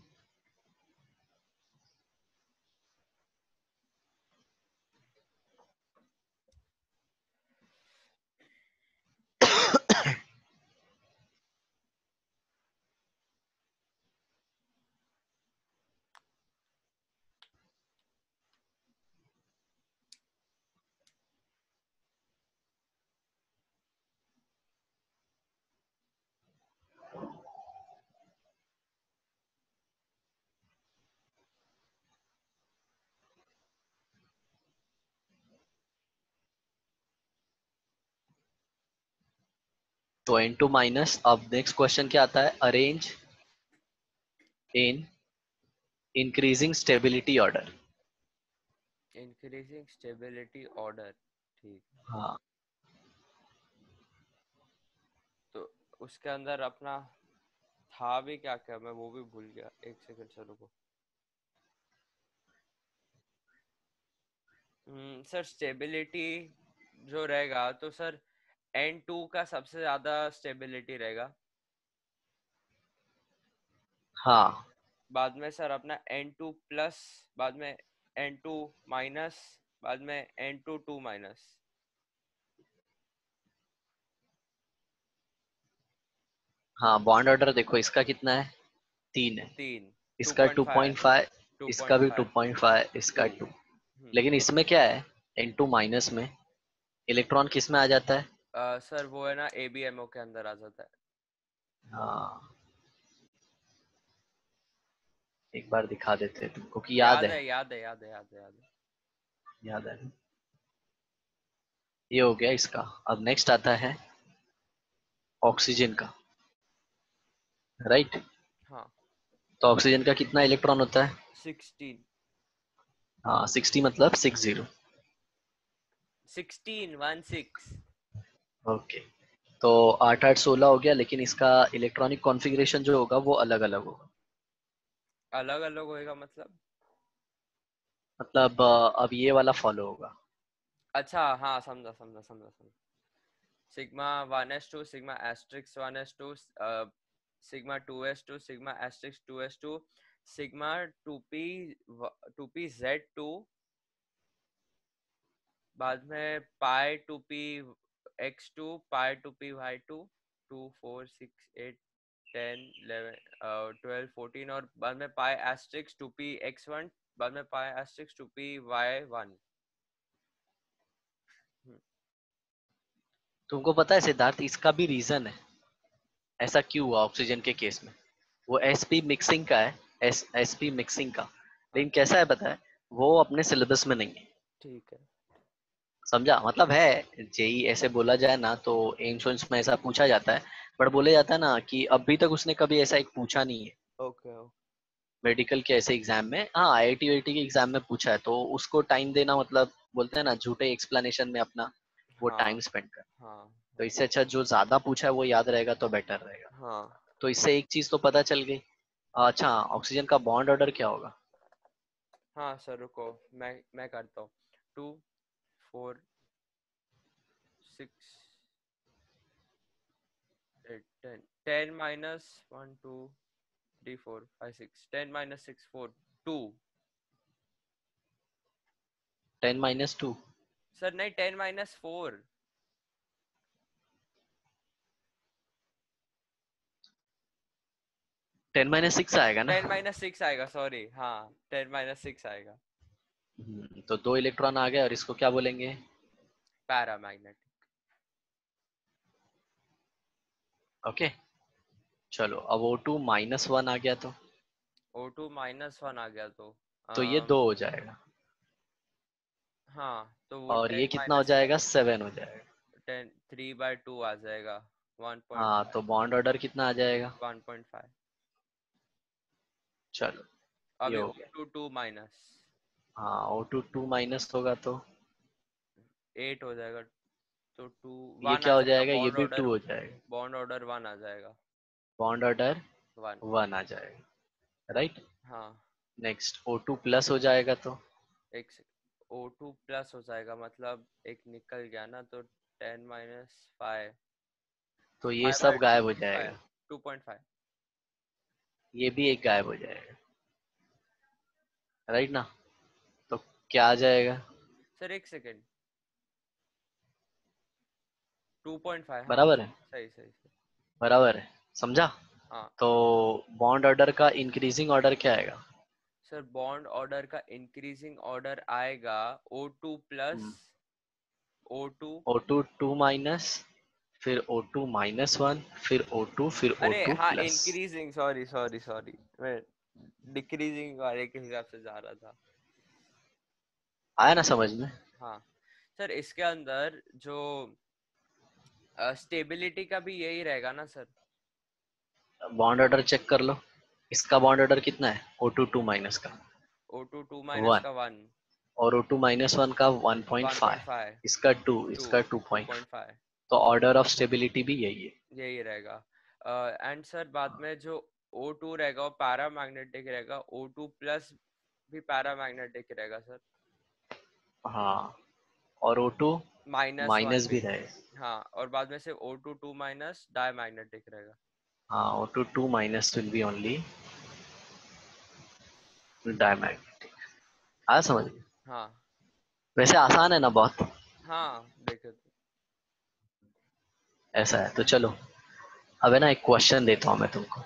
तो N2 माइनस, अब नेक्स्ट क्वेश्चन क्या आता है, arrange in increasing stability order. Increasing stability order, ठीक। हाँ तो उसके अंदर अपना था भी क्या क्या, मैं वो भी भूल गया, एक सेकंड सर रुको। सर स्टेबिलिटी जो रहेगा तो सर N2 का सबसे ज्यादा स्टेबिलिटी रहेगा। हाँ बाद में सर अपना N2 प्लस, बाद में N2 माइनस, बाद में N2 2 माइनस। हाँ, बॉन्ड ऑर्डर देखो इसका कितना है, 3 है, 3, इसका 2.5, 2.5, इसका भी 2.5, 2.5, इसका 2। 2। लेकिन इसमें क्या है, N2 माइनस में इलेक्ट्रॉन किस में आ जाता है? सर वो है ना ABMO के अंदर आ जाता है। हाँ, एक बार दिखा देते हैं तुमको कि याद याद है। है, याद है, याद है, याद है, याद है। याद है, ये हो गया इसका। अब नेक्स्ट आता है ऑक्सीजन का, राइट। हाँ, तो ऑक्सीजन का कितना इलेक्ट्रॉन होता है? 16, हाँ, 60 मतलब 60। 16, 1 6। ओके, तो 8 8 16 हो गया, लेकिन इसका इलेक्ट्रॉनिक कॉन्फ़िगरेशन जो होगा वो अलग अलग होगा। अलग अलग होएगा मतलब? मतलब अब ये वाला फॉलो होगा। अच्छा हाँ, समझा समझा समझा समझा। Sigma 1s2, sigma asterisk 1s2, sigma 2s2, sigma asterisk 2s2, sigma 2p 2pz2, बाद में पाई 2p x2, पाई 2p y2, 2 4 6 8 10 11 12 14, और बाद में पाई एस्ट्रिक्स 2p x1, बाद में पाई एस्ट्रिक्स 2p y1। तुमको पता है सिद्धार्थ, इसका भी रीजन है, ऐसा क्यों हुआ ऑक्सीजन के केस में। वो एसपी मिक्सिंग का है, एसपी मिक्सिंग का। लेकिन अच्छा, कैसा है पता है, वो अपने सिलेबस में नहीं है। ठीक है। समझा, मतलब है जेई ऐसे बोला जाए ना तो एम्स वेम्स में ऐसा पूछा जाता है, बट बोले जाता है ना कि अभी तक उसने कभी ऐसा एक पूछा नहीं है ओके, मेडिकल के ऐसे एग्जाम में। हाँ, आईआईटी वाईटी के एग्जाम में पूछा है, तो उसको टाइम देना मतलब बोलते हैं ना झूठे एक्सप्लेनेशन में अपना वो हाँ टाइम स्पेंड कर। हाँ तो हाँ इससे अच्छा जो ज्यादा पूछा है वो याद रहेगा तो बेटर रहेगा। हाँ तो इससे एक चीज तो पता चल गई। अच्छा, ऑक्सीजन का बॉन्ड ऑर्डर क्या होगा? हाँ सर रुको, मैं करता हूँ। 2 4 6 8 10, 10 माइनस 1 2 3 4 5 6, 10 माइनस 6 4 2। 10 - 2। सर नहीं, 10 माइनस 4। 10 - 6 आएगा ना। 10 माइनस 6 आएगा, सॉरी, हाँ 10 माइनस 6 आएगा। तो 2 इलेक्ट्रॉन आ गए और इसको क्या बोलेंगे? पैरामैग्नेटिक। ओके, चलो अब O2 - 1 आ गया O2 माइनस 1 आ गया तो ये 2 हो जाएगा, हाँ तो वो और ये 10 कितना हो माइनस जाएगा, 7 हो जाएगा। 10, 3/2 आ जाएगा, हाँ, तो 1.5, बॉन्ड ऑर्डर कितना आ जाएगा? 1.5। चलो, ये अभी हो गया। O2 2 माइनस हाँ, O2 2 - होगा तो 8 हो जाएगा, तो 2 ये 1 क्या आ हो जाएगा, जाएगा, ये भी 2 हो जाएगा। बॉन्ड ऑर्डर 1 आ जाएगा। बॉन्ड ऑर्डर 1, 1 आ जाएगा, राइट। हाँ। नेक्स्ट O2 प्लस हो जाएगा तो एक O2 प्लस हो जाएगा, मतलब एक निकल गया ना, तो 10 माइनस 5, ये 5 सब बाय गायब हो 2.5, जाएगा। 2.5। ये भी एक गायब हो जाएगा, राइट ना। तो क्या आ जाएगा? सर एक सेकेंड, 2.5, हाँ बराबर है, सही सही सही। बराबर है, समझा। हाँ तो बॉन्ड ऑर्डर का इंक्रीजिंग ऑर्डर क्या आएगा? सर, बॉन्ड ऑर्डर का इंक्रीजिंग ऑर्डर आएगा O2 प्लस, O2, O2 2 - फिर O2 - 1, फिर O2, फिर अरे हाँ O2 plus. Increasing, sorry sorry sorry, मैं डिक्रीजिंग वाले के हिसाब से जा रहा था। आया ना समझ में? हाँ सर, इसके अंदर जो स्टेबिलिटी का भी यही रहेगा ना सर? बॉन्ड ऑर्डर चेक कर लो, इसका बॉन्ड ऑर्डर कितना है, O2 2 का O2 2 माइनस 1, का 1, और O2 - 1 का 1.5, 1.5, इसका 2, 2, इसका 2. 2.5, तो ऑर्डर ऑफ स्टेबिलिटी भी यही है। यही रहेगा। एंड सर बाद में जो O2 रहेगा वो पैरामैग्नेटिक रहेगा, O2 प्लस भी पैरामैग्नेटिक रहेगा सर। हाँ, और O2 -1 माइनस भी। भी रहे। हाँ, और बाद में से O2 2 माइनस डायमैग्नेटिक रहेगा। हाँ, O2 2 will be only diamagnetic. आ समझ में? हाँ वैसे आसान है ना बहुत। हाँ, देखे तो। ऐसा है तो चलो, अब है ना एक क्वेश्चन देता हूँ मैं तुमको।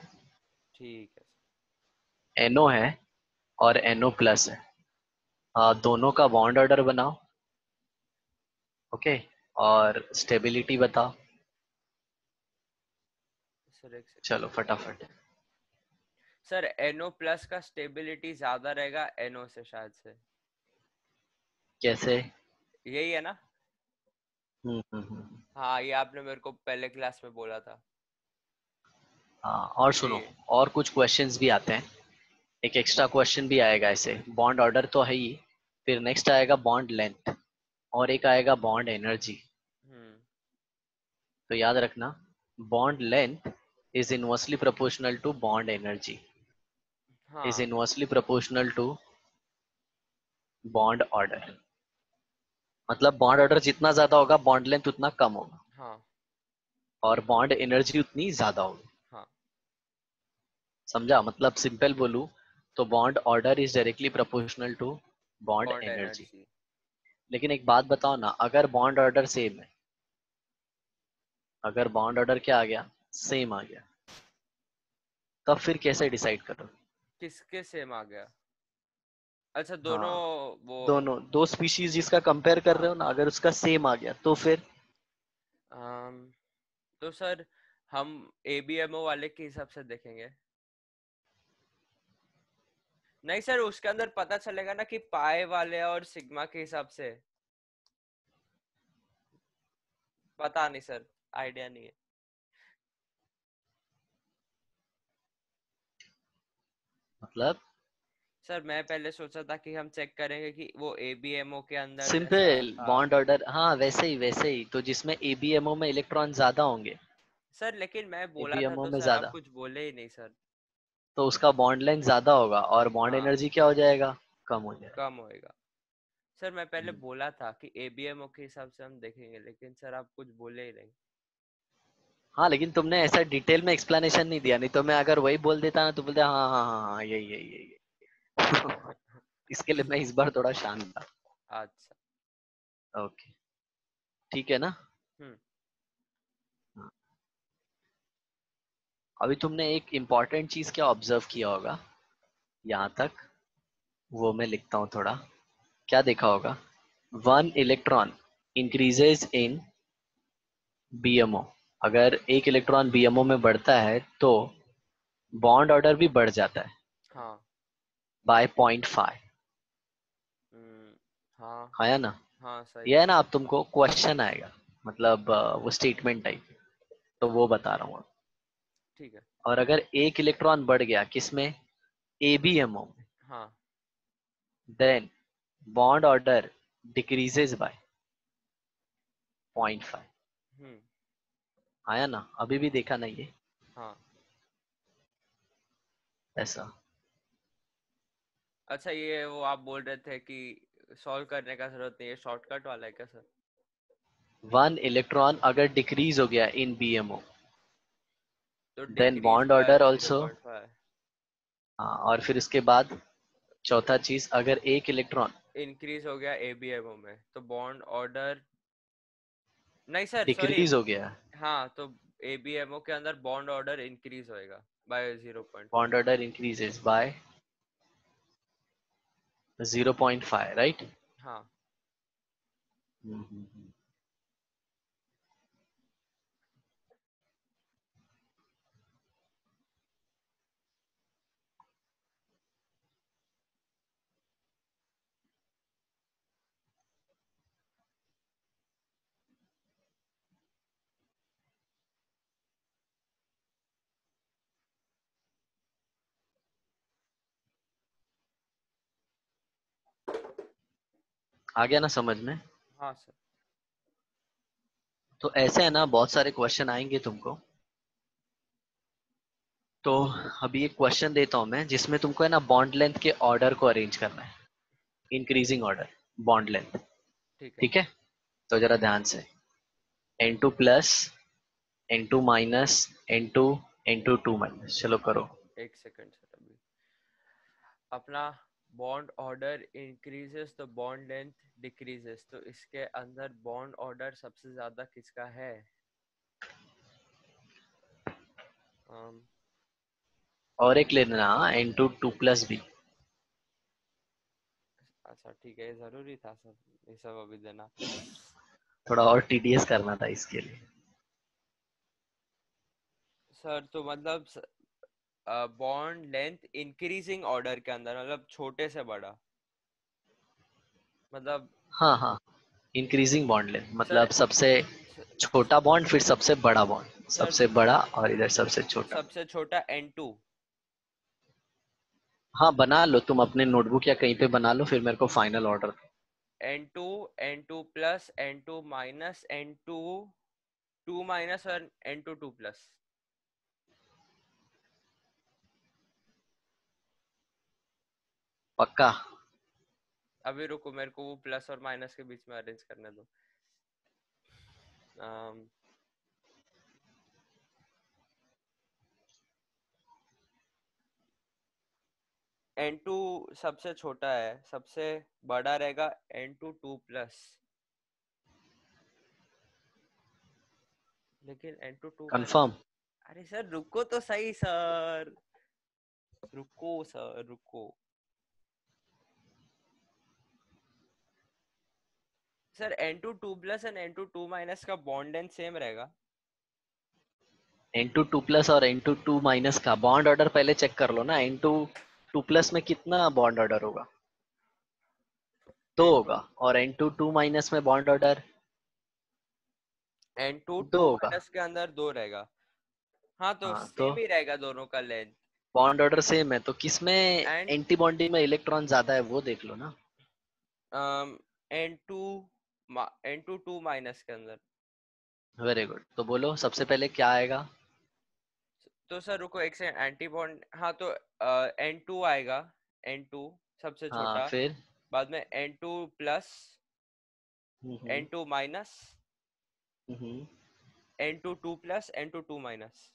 ठीक है NO है और NO+ है, दोनों का बॉन्ड ऑर्डर बनाओ। ओके, और स्टेबिलिटी बताओ। सर। एक सेकंड चलो फटाफट। सर, NO प्लस का स्टेबिलिटी ज्यादा रहेगा NO से शायद से। कैसे? यही है ना? हम्म। हाँ, ये आपने मेरे को पहले क्लास में बोला था। हाँ, और यही सुनो, है। और कुछ क्वेश्चंस भी आते हैं। एक एक्स्ट्रा क्वेश्चन भी आएगा ऐसे, बॉन्ड ऑर्डर तो है ही, फिर नेक्स्ट आएगा बॉन्ड लेंथ, और एक आएगा बॉन्ड एनर्जी। हम्म। तो याद रखना, bond length is inversely proportional to bond energy, is हाँ inversely proportional to bond order. मतलब बॉन्ड ऑर्डर जितना ज्यादा होगा, बॉन्ड लेंथ उतना कम होगा, हाँ और बॉन्ड एनर्जी उतनी ज्यादा होगी। हाँ। समझा? मतलब सिंपल बोलूं तो bond order is directly proportional to bond bond energy. Energy. लेकिन एक बात बताओ ना, अगर बॉन्ड ऑर्डर सेम है, अगर बॉन्ड ऑर्डर क्या आ गया, सेम आ गया, तब फिर कैसे डिसाइड करो? किसके सेम आ गया? अच्छा, दोनों। हाँ, वो। दोनों, दो स्पीशीज जिसका कंपेयर कर रहे हाँ। हो ना, अगर उसका सेम आ गया तो फिर। अम, तो सर, हम ABMO वाले के हिसाब से देखेंगे। नहीं सर, उसके अंदर पता चलेगा ना कि पाए वाले और सिग्मा के हिसाब से। पता नहीं सर, आइडिया नहीं है। मतलब सर, मैं पहले सोचा था कि हम चेक करेंगे कि वो ABMO के अंदर जैसा। सिंपल हाँ बॉन्ड ऑर्डर, हाँ वैसे ही तो, जिसमें ABMO में इलेक्ट्रॉन ज्यादा होंगे, सर, लेकिन मैं बोला था ABMO तो में सर आप ज्यादा, कुछ बोले ही नहीं सर। तो उसका बॉन्ड लेंथ ज्यादा होगा, और बॉन्ड हाँ, एनर्जी क्या हो जाएगा, कम हो जाएगा। कम होएगा। सर, मैं पहले हम्म। बोला था कि ABMO के हिसाब से हम देखेंगे, लेकिन सर आप कुछ बोले ही नहीं। हाँ, लेकिन तुमने ऐसा डिटेल में एक्सप्लेनेशन नहीं दिया, नहीं तो मैं अगर वही बोल देता ना तो बोलते हाँ, यही यही यही। इसके लिए मैं इस बार थोड़ा शांत था। अच्छा। ओके, ठीक है ना? हम्म। हाँ। अभी तुमने एक इम्पॉर्टेंट चीज क्या ऑब्जर्व किया होगा यहाँ तक, वो मैं लिखता हूँ थोड़ा। क्या देखा होगा, 1 इलेक्ट्रॉन इंक्रीजेज इन BMO। अगर एक इलेक्ट्रॉन BMO में बढ़ता है तो बॉन्ड ऑर्डर भी बढ़ जाता है हाँ। बाय 0.5। हम्म। हाँ हाँ या ना? हाँ, सही ये है। है ना, अब तुमको क्वेश्चन आएगा, मतलब वो स्टेटमेंट टाइप, तो वो बता रहा हूँ। ठीक है। और अगर एक इलेक्ट्रॉन बढ़ गया किसमें, ABMO में, हाँ। Then bond order decreases by 0.5। हम्म। आया ना? अभी भी देखा नहीं है हाँ। ऐसा। अच्छा, ये वो आप बोल रहे थे कि सॉल्व करने का जरूरत नहीं है, शॉर्टकट वाला है क्या सर? 1 इलेक्ट्रॉन अगर डिक्रीज हो गया इन BMO, तो then decrease bond by order zero also. Point five हाँ, और फिर उसके बाद चौथा चीज, अगर एक इलेक्ट्रॉन इंक्रीज हो गया ABMO में तो बॉन्ड ऑर्डर। नहीं सर, सॉरी। डिक्रीज हो गया, हाँ, तो ABMO के अंदर बॉन्ड ऑर्डर इंक्रीज होएगा by 0.5। Bond order increases by 0.5, right? हाँ। आ गया ना समझ में? हाँ सर। तो ऐसे है ना, बहुत सारे क्वेश्चन आएंगे तुमको। तो अभी एक क्वेश्चन देता हूं मैं, जिसमें तुमको है ना बॉन्ड लेंथ के ऑर्डर को अरेंज करना है, इंक्रीजिंग ऑर्डर बॉन्ड लेंथ। ठीक है। ठीक है, तो जरा ध्यान से, N2 plus, N2 minus, N2, N2 minus, चलो करो। एक सेकंड सर, अभी अपना बॉन्ड ऑर्डर इंक्रीजेस तो बॉन्ड लेंथ डिक्रीजेस, तो इसके अंदर बॉन्ड ऑर्डर सबसे ज्यादा किसका है? अम, और एक लेना, N2 2 प्लस भी। अच्छा ठीक है, ये जरूरी था सर ये सब अभी देना। थोड़ा और टीडीएस करना था इसके लिए। सर तो मतलब बॉन्ड लेंथ इंक्रीजिंग ऑर्डर के अंदर मतलब छोटे से बड़ा, मतलब हाँ हाँ, इंक्रीजिंग बॉन्ड लेंथ सर मतलब सबसे छोटा बॉन्ड, फिर सबसे बड़ा बॉन्ड, सर सबसे बड़ा और इधर सबसे छोटा। सबसे छोटा N2। हाँ बना लो तुम अपने नोटबुक या कहीं पे बना लो, फिर मेरे को final order. N2, N2 plus, N2 minus, N2 2 minus और N2 2 प्लस। पक्का? अभी रुको, मेरे को वो प्लस और माइनस के बीच में अरेंज करने दो। N2 सबसे छोटा है, सबसे बड़ा रहेगा N2 2 प्लस, लेकिन N2 2 माइनस। कंफर्म? अरे सर रुको तो सही सर, रुको सर रुको। Sir N2 2 plus and N2 2 minus का बॉन्ड लेंथ सेम रहेगा। N2 2 प्लस और N2 2 माइनस का बॉन्ड ऑर्डर पहले चेक कर लो ना। N2 2 प्लस में कितना बॉन्ड ऑर्डर होगा? दो N2 होगा। और N2 2 माइनस में बॉन्ड ऑर्डर N2 दो 2 होगा। माइनस के अंदर दो रहेगा। हाँ तो हाँ तो सेम ही रहेगा दोनों का लेंथ। बॉन्ड ऑर्डर सेम है, तो किसमें एंड एंटी बॉन्डिंग में इलेक्ट्रॉन ज्यादा है वो देख लो ना। N2 N2 2 माइनस के अंदर। वेरी गुड, तो बोलो सबसे पहले क्या आएगा? तो सर रुको एक सेकंड, एंटी बॉन्ड, हाँ तो N2 आएगा, N2 सबसे हाँ छोटा, फिर। बाद में N2 प्लस, हम्म N2 माइनस, हम्म N2 2 plus, N2 2 minus.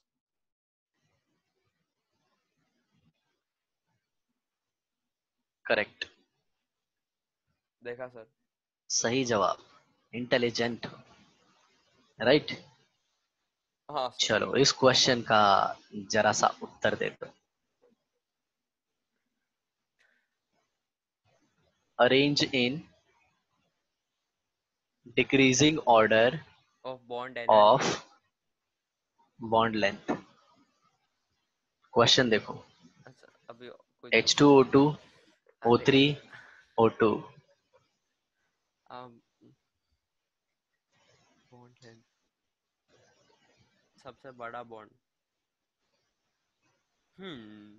Correct. देखा सर? सही जवाब। इंटेलिजेंट। राइट। हाँ सर। चलो इस क्वेश्चन का जरा सा उत्तर दे दो। Arrange in decreasing order of bond of energy. Bond length. Question देखो। अच्छा अभी कुछ, H2O2, अरे O3, O2। बॉन्ड लेंथ, सबसे बड़ा बॉन्ड। हम्म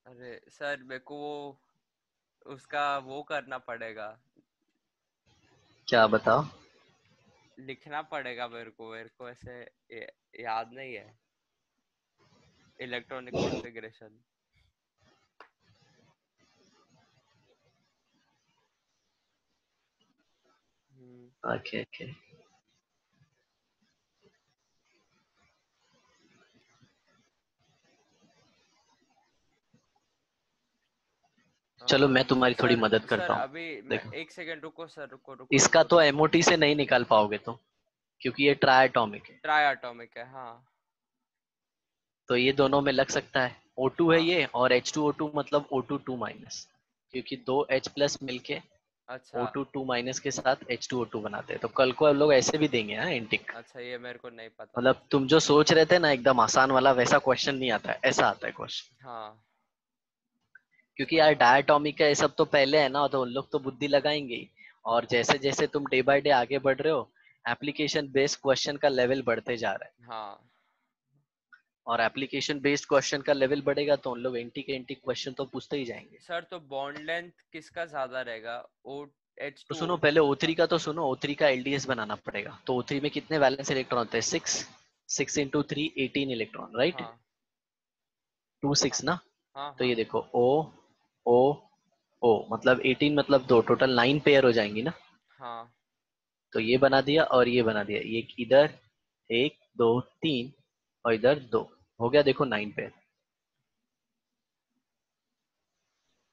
अरे सर मेरे को वो उसका वो करना पड़ेगा, क्या बताओ? लिखना पड़ेगा मेरे को ऐसे याद नहीं है, इलेक्ट्रॉनिक कॉन्फ़िगरेशन। Okay okay. चलो मैं तुम्हारी थोड़ी सर मदद सर करता हूँ। अभी मैं देखो, एक सेकंड रुको सर, रुको रुको इसका रुको तो रुको। एमओटी से नहीं निकाल पाओगे तुम, क्योंकि ये ट्राई एटॉमिक है। ट्राई एटॉमिक है हाँ। तो ये दोनों में लग सकता है। O2 है हाँ ये, और H2O2 मतलब O2 2 माइनस, क्योंकि दो H प्लस मिलके अच्छा। O2 2 माइनस के साथ H2O2 बनाते हैं। तो कल को हम लोग ऐसे भी देंगे हाँ इंटिक। अच्छा ये मेरे को नहीं पता था मतलब सर। तुम जो सोच रहे थे ना एकदम आसान वाला, वैसा क्वेश्चन नहीं आता है, ऐसा आता है क्वेश्चन। हाँ क्योंकि यार चलो। डायटोमिक का ये सब तो पहले है ना, तो उन लोग तो बुद्धि लगाएंगे ही। और जैसे जैसे तुम डे बाय डे आगे बढ़ रहे हो, एप्लीकेशन बेस्ड क्वेश्चन का लेवल बढ़ते जा रहा है। हाँ और एप्लीकेशन बेस्ड क्वेश्चन का लेवल बढ़ेगा तो उन लोग एंटी के एंटी क्वेश्चन तो पूछते ही जाएंगे। सर तो बॉन्ड लेंथ किसका ज्यादा रहेगा, ओ एच तो टू सुनो ओ पहले टू O3 का? का तो सुनो, O3 का एलडीएस बनाना पड़ेगा। तो O3 में कितने वैलेंस इलेक्ट्रॉन होते हैं? 6। 6 × 3 18 इलेक्ट्रॉन, राइट? हाँ 2 हाँ 6 ना। हाँ तो ये हाँ देखो O O O मतलब 18 मतलब 2, टोटल 9 पेयर हो जाएंगी ना। हाँ तो ये बना दिया और ये बना दिया, ये इधर 1 2 3 और इधर 2, हो गया देखो 9 पेयर।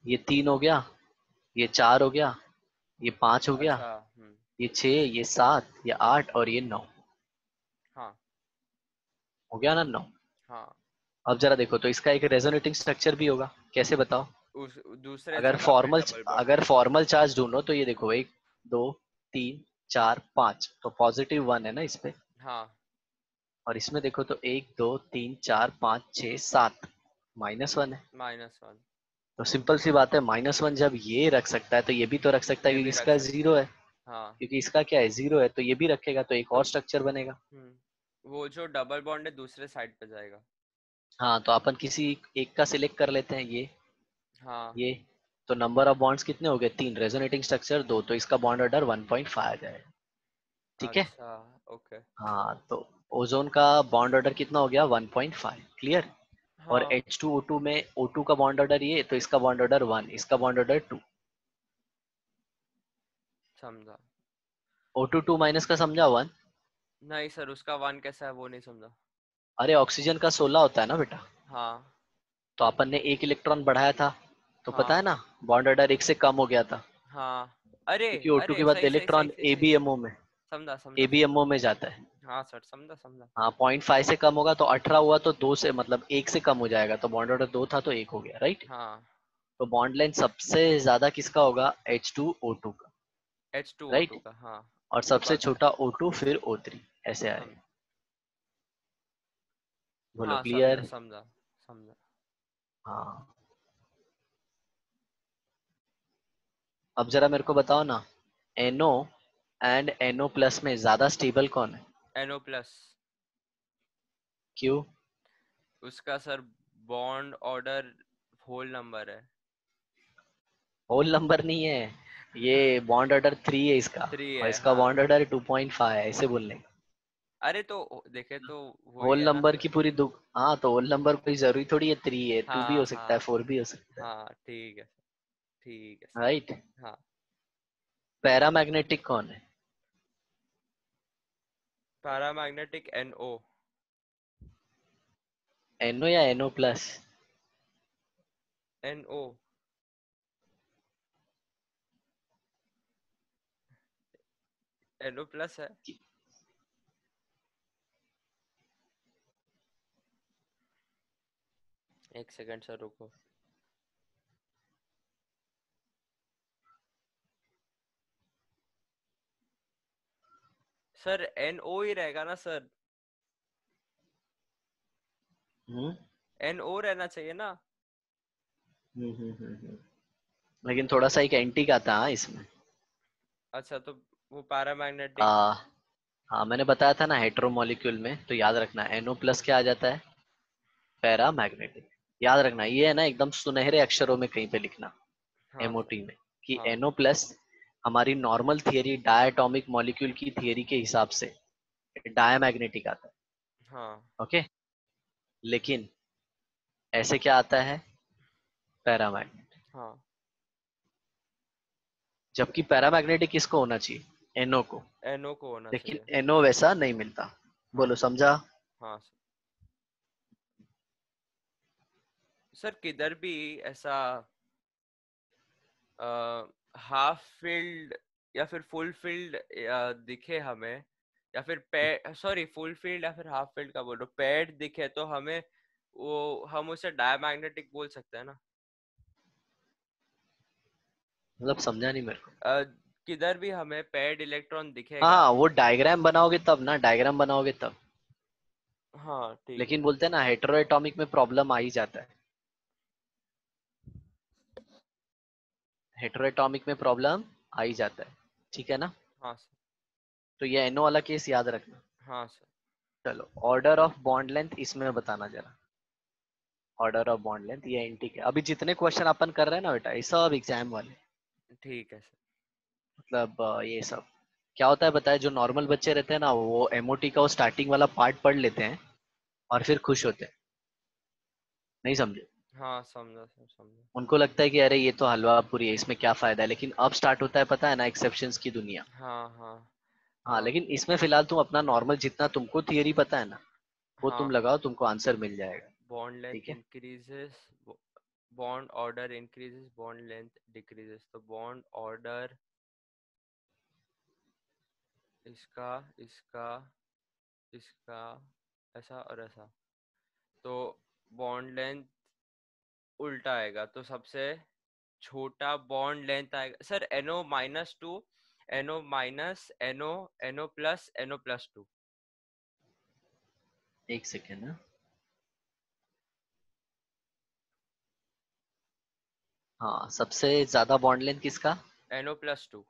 ये 3 हो गया, ये 4 हो गया, ये 5 हो गया, अच्छा। ये 6, ये 7, ये 8 और ये 9। हाँ हो गया ना 9। हाँ। अब जरा देखो तो इसका एक रेजोनेटिंग स्ट्रक्चर भी होगा, कैसे बताओ? उस दूसरे अगर जगह पे फॉर्मल डबल अगर बॉन्डेड। फॉर्मल चार्ज ढूंढो तो ये देखो 1 2 3 4 5, तो +1 है ना इस पे। हाँ और इसमें देखो तो 1 2 3 4 5 6 7, -1 है। -1। तो सिंपल सी बात है, -1 जब ये रख सकता है तो ये भी तो रख सकता है, ये क्योंकि भी रख इसका सकता जीरो है। है। हाँ। क्योंकि इसका क्या है, जीरो है, तो ये भी रखेगा तो एक तो और स्ट्रक्चर बनेगा। वो जो डबल बॉन्ड है दूसरे साइड पे जाएगा। हाँ तो अपन किसी एक का सिलेक्ट कर लेते हैं, हाँ। ये। तो नंबर ऑफ बॉन्ड्स कितने हो गए? 3, रेजोनेटिंग स्ट्रक्चर 2, तो इसका बॉन्ड ऑर्डर 1.5 आ जाएगा। ठीक है। अच्छा। ओके। हाँ तो ओजोन का बॉन्ड ऑर्डर कितना हो गया? 1.5, क्लियर। और हाँ H2O2 में O2 का बॉन्ड ऑर्डर ये, तो इसका बॉन्ड ऑर्डर 1, इसका बॉन्ड ऑर्डर 2। समझा। O2 2 माइनस का समझा 1। नहीं सर, उसका वन कैसा है वो नहीं समझा। अरे ऑक्सीजन का 16 होता है ना बेटा। हाँ तो अपन ने एक इलेक्ट्रॉन बढ़ाया था, तो पता है हाँ ना, बॉन्ड ऑर्डर 1 से कम हो गया था। हाँ। अरे क्योंकि O2 अरे, के बाद सही सही सही इलेक्ट्रॉन सही सही सही। ABMO में समझा समझा समझा। ABMO में जाता है। हाँ सर, समझा समझा। हाँ 0.5 से कम होगा तो 18 हुआ, तो 2 से मतलब 1 से कम हो जाएगा, तो बॉन्ड ऑर्डर 2 था तो 1 हो गया, राइट? हाँ। तो बॉन्ड लेंथ सबसे ज्यादा किसका होगा? H2O2 का, H2O2 राइट? का, हाँ। और ये सबसे बात है। छोटा O2, फिर O3, ऐसे सम आएगा। बोलो हाँ, समझा क्लियर? समझा समझा। हाँ। अब जरा मेरे को बताओ ना, NO एंड NO+ में ज्यादा स्टेबल कौन है? NO+। क्यों? उसका sir bond order whole number है। होल नंबर नहीं है, ये बॉन्ड ऑर्डर 3 है इसका। 3 और है, इसका हाँ। बॉन्ड ऑर्डर 2.5 है, ऐसे बोलने का। अरे तो देखे तो वही होल है ना नंबर सर। की पूरी दुख, हाँ तो होल नंबर कोई जरूरी थोड़ी है 3 है, 2 भी हो हाँ सकता है, हाँ 4 भी हो सकता है, हाँ, ठीक है सर, ठीक है राइट? सर। हाँ। पैरामैग्नेटिक कौन है? Paramagnetic NO। NO या NO+? NO। NO+ है। एक सेकंड सर, रुको। सर NO ही रहेगा ना सर? हम्म NO रहना चाहिए ना? लेकिन थोड़ा सा एक एंटी का था, हाँ, इसमें। अच्छा, तो वो पैरामैग्नेटिक। आ, हाँ मैंने बताया था ना हेटेरोमॉलिक्यूल में, तो याद रखना NO+ क्या आ जाता है? पैरामैग्नेटिक। याद रखना, ये है ना एकदम सुनहरे अक्षरों में कहीं पे लिखना, हाँ सर। MOT में, कि हाँ NO+ हमारी नॉर्मल थियरी डायटोमिक मॉलिक्यूल की थियरी के हिसाब से डायमैग्नेटिक आता है। हाँ ओके। लेकिन ऐसे क्या आता है? पैरामैग्नेटिक। हाँ। जबकि पैरामैग्नेटिक किसको होना चाहिए? NO को। NO को होना लेकिन चाहिए। NO वैसा नहीं मिलता। हाँ बोलो सर। समझा? हाँ सर। सर किधर भी ऐसा हाफ फील्ड या फिर फुल फील्ड दिखे हमें, या फिर पे सॉरी, फुल फील्ड या फिर हाफ फील्ड का बोलो, पेड दिखे तो हमें वो, हम उसे डायमैग्नेटिक बोल सकते हैं ना? मतलब समझा नहीं मेरे को। अ, किधर भी हमें पेड इलेक्ट्रॉन दिखेगा। हाँ वो डायग्राम बनाओगे तब ना, डायग्राम बनाओगे तब। हाँ ठीक है। लेकिन बोलते हैं ना हेटेरोएटॉमिक में प्रॉब्लम आ ही जाता है। हेटेरोएटॉमिक में प्रॉब्लम आ ही जाता है, ठीक है ना? हाँ सर। तो ये NO वाला केस याद रखना। हाँ सर। चलो ऑर्डर ऑफ बॉन्ड लेंथ इसमें बताना जरा। ऑर्डर ऑफ बॉन्ड लेंथ ये एंटी के अभी जितने क्वेश्चन अपन कर रहे हैं ना बेटा ये सब एग्जाम वाले। ठीक है सर। मतलब ये सब क्या होता है बताए, जो नॉर्मल बच्चे रहते हैं ना वो एमओटी का वो स्टार्टिंग वाला पार्ट पढ़ लेते हैं और फिर खुश होते हैं। नहीं समझे? हाँ समझा सर, समझा। उनको लगता है कि अरे ये तो हलवा पूरी है, इसमें क्या फायदा है, लेकिन अब स्टार्ट होता है पता है ना एक्सेप्शंस की दुनिया। हाँ हाँ। हाँ लेकिन इसमें फिलहाल तुम अपना नॉर्मल जितना तुमको थियरी पता है ना वो तुम हाँ, लगाओ, तुमको आंसर मिल जाएगा। बॉन्ड ठीक लेंथ है। Increases, bond order increases, bond length decreases. तो बॉन्ड ऑर्डर इसका, इसका, इसका, ऐसा और ऐसा, तो बॉन्ड लेंथ उल्टा आएगा, तो सबसे छोटा बॉन्ड लेंथ आएगा sir NO-2, NO-, NO+, NO+2। एक सेकेंड ना। हाँ सबसे ज्यादा बॉन्ड लेंथ किसका? NO+2।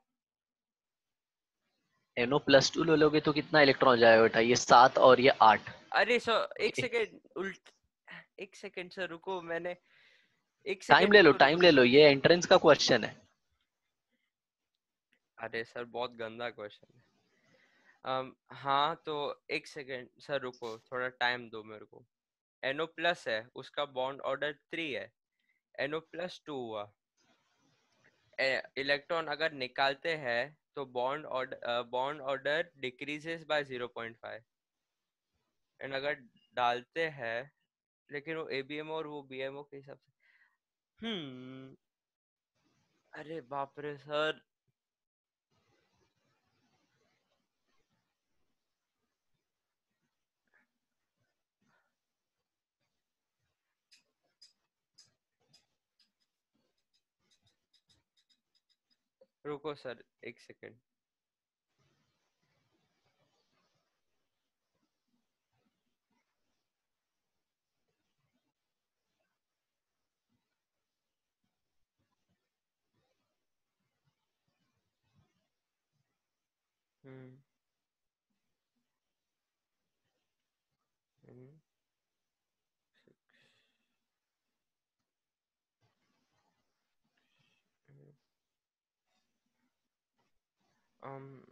NO+2 ले लोगे तो कितना इलेक्ट्रॉन हो जाएगा बेटा, ये 7 और ये 8। अरे सर एक सेकेंड, उल्ट, एक सेकेंड सर रुको, मैंने, एक टाइम सेकेंड ले लो, रुको टाइम रुको। ले लो, ये एंट्रेंस का क्वेश्चन है। अरे सर बहुत गंदा क्वेश्चन है। हाँ तो एक सेकेंड सर रुको, थोड़ा टाइम दो मेरे को। NO+ है, उसका बॉन्ड ऑर्डर 3 है, NO+2 हुआ। इलेक्ट्रॉन अगर निकालते हैं तो bond order decreases by 0.5, and अगर डालते हैं, लेकिन वो ABMO और वो BMO के हिसाब से। अरे बाप रे सर। रुको सर एक सेकेंड। हम्म हम्म, हम्म, um,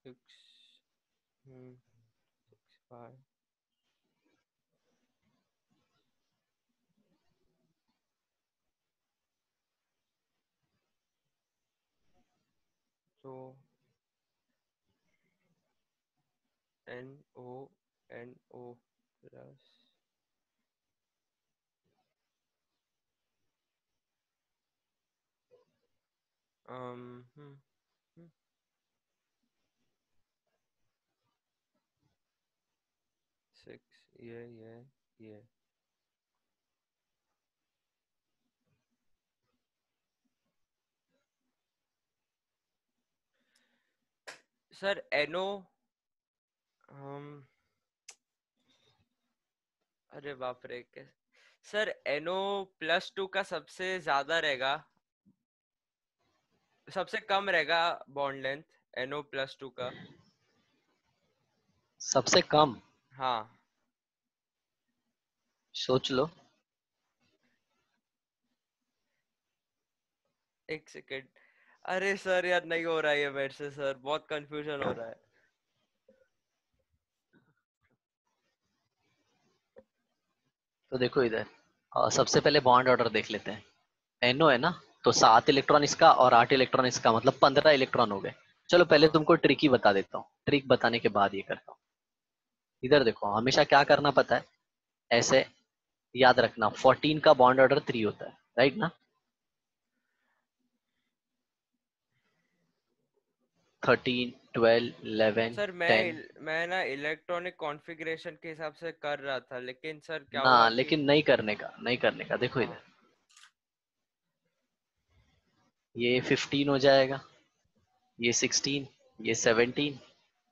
6, 5। तो NO प्लस, um, 6, ये सर NO, अरे बाप रे सर NO+2 का सबसे ज्यादा रहेगा, सबसे कम रहेगा बॉन्ड लेंथ NO+2 का। सबसे कम? हाँ। सोच लो। एक सेकेंड, अरे सर यार नहीं हो रहा है ये मेरे से सर, बहुत कंफ्यूजन हो रहा है। तो देखो इधर सबसे पहले बॉन्ड ऑर्डर देख लेते हैं। एनओ है ना, तो 7 इलेक्ट्रॉन इसका और 8 इलेक्ट्रॉन इसका, मतलब 15 इलेक्ट्रॉन हो गए। चलो पहले हाँ। तुमको ट्रिक ही बता देता हूँ, ट्रिक बताने के बाद ये करता हूँ। इधर देखो हमेशा क्या करना पता है, ऐसे याद रखना 14 का बॉन्ड ऑर्डर 3 होता है, राइट ना। 13 12 11 सर 10। मैं ना इलेक्ट्रॉनिक कॉन्फ़िगरेशन के हिसाब से कर रहा था, लेकिन सर क्या ना, हुआ कि लेकिन नहीं करने का देखो हाँ इधर, ये 15 हो जाएगा, ये 16, ये 17,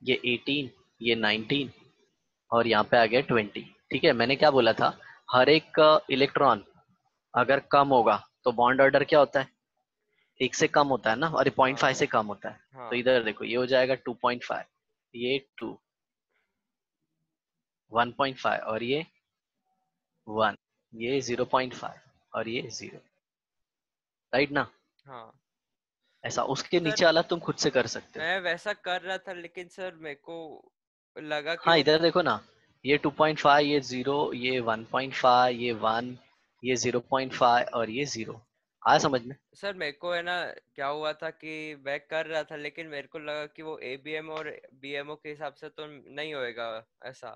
ये 18, ये 19, और यहाँ पे आ गया 20। ठीक है, मैंने क्या बोला था, हर एक इलेक्ट्रॉन अगर कम होगा तो बॉन्ड ऑर्डर क्या होता है, एक से कम होता है ना, और 0.5 हाँ से कम होता है। तो हाँ इधर देखो, ये हो जाएगा 2.5, ये 2, 1.5, और ये 1, ये 0.5, और ये 0, राइट ना। हाँ ऐसा उसके सर, नीचे वाला तुम खुद से कर सकते हो। मैं वैसा कर रहा था, लेकिन सर मेरे को लगा कि हाँ, वो इधर देखो ना, ये 2.5, ये 0, ये 1.5, ये 1, ये 0.5, और ये 0। आया समझ में। सर मेरे को है ना, क्या हुआ था कि मैं कर रहा था, लेकिन मेरे को लगा कि वो एबीएम और बीएमओ के हिसाब से तो नहीं होएगा ऐसा।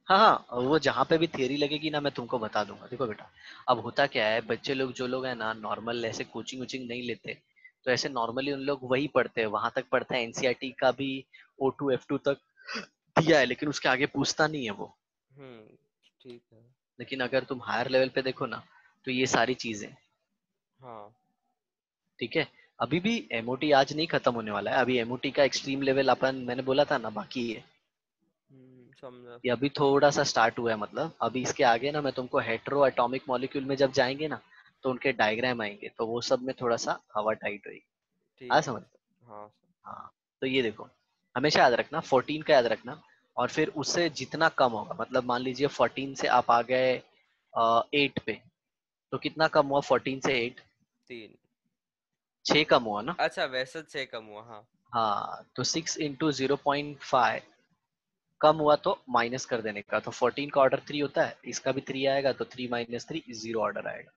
हाँ हाँ, वो जहाँ पे भी थियरी लगेगी ना मैं तुमको बता दूंगा। देखो बेटा, अब होता क्या है, बच्चे लोग जो लोग है ना नॉर्मल ऐसे कोचिंग वोचिंग नहीं लेते, तो ऐसे नॉर्मली उन लोग वही पढ़ते हैं, वहां तक पढ़ते हैं, एनसीईआरटी का भी O2 F2 तक दिया है, लेकिन उसके आगे पूछता नहीं है वो। ठीक है। लेकिन अगर तुम हायर लेवल पे देखो ना, तो ये सारी चीजें, हाँ। ठीक है। अभी भी एमओटी आज नहीं खत्म होने वाला है, अभी एमओटी का एक्सट्रीम लेवल अपन मैंने बोला था ना बाकी है। समझा ये समझा। अभी थोड़ा सा स्टार्ट हुआ है, मतलब अभी इसके आगे ना मैं तुमको हेटेरो एटॉमिक मॉलिक्यूल में जब जाएंगे ना, तो उनके डायग्राम आएंगे, तो वो सब में थोड़ा सा हवा टाइट होगी। आ ठीक है समझ। सर। हाँ सर। हाँ, तो ये देखो, हमेशा याद रखना 14 का याद रखना, और फिर उससे जितना कम होगा, मतलब मान लीजिए 14 से आप आ गए 8 पे, तो कितना कम हुआ 14 से 8? 3। 6 कम हुआ ना। अच्छा, वैसे 6 कम हुआ, हाँ। हाँ, तो 6 इंटू 0.5 कम हुआ तो माइनस कर देने का, तो 14 का ऑर्डर 3 होता है, इसका भी 3 आएगा, तो 3 माइनस 3 0 ऑर्डर आएगा।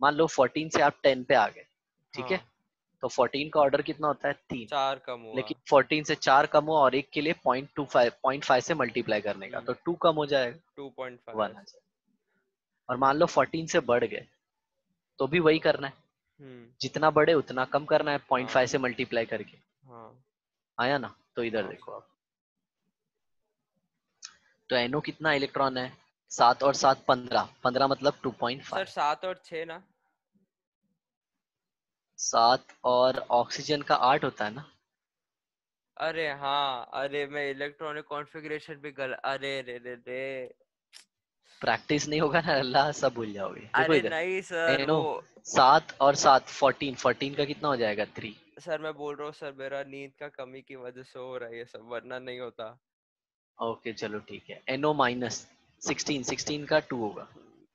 मान लो 14 से आप 10 पे आ गए, ठीक है, हाँ, तो 14 का ऑर्डर कितना होता है, 3। 4 कम हुआ। लेकिन 14 से 4 कम हुआ, और एक के लिए 0.25 से मल्टीप्लाई करने का, हम्म तो 2 कम हो जाएगा, 1 2.5 आ ऐसे। जाएगा। और मान लो 14 से बढ़ गए, तो भी वही करना है, हम्म जितना बढ़े उतना कम करना है, 0.5 हाँ से मल्टीप्लाई करके। हाँ आया ना, तो इधर हाँ देखो आप, तो NO कितना इलेक्ट्रॉन है, 7 और 7 15, 15 मतलब सर, 2.5। 7 और 6 ना। 7 और ऑक्सीजन का 8 होता है ना। अरे हाँ, अरे मैं इलेक्ट्रॉनिक कॉन्फ़िगरेशन भी अरे रे रे रे। प्रैक्टिस नहीं होगा ना, अल्लाह सब भूल जाओगे। देखो अरे इधर, नहीं सर, NO वो 7 और 7 14, 14 का कितना हो जाएगा, 3। सर मैं बोल रहा हूँ सर, मेरा नींद का कमी की वजह से हो रहा है ये सब, वरना नहीं होता। ओके चलो ठीक है, NO माइनस 16, 16 का 2 होगा,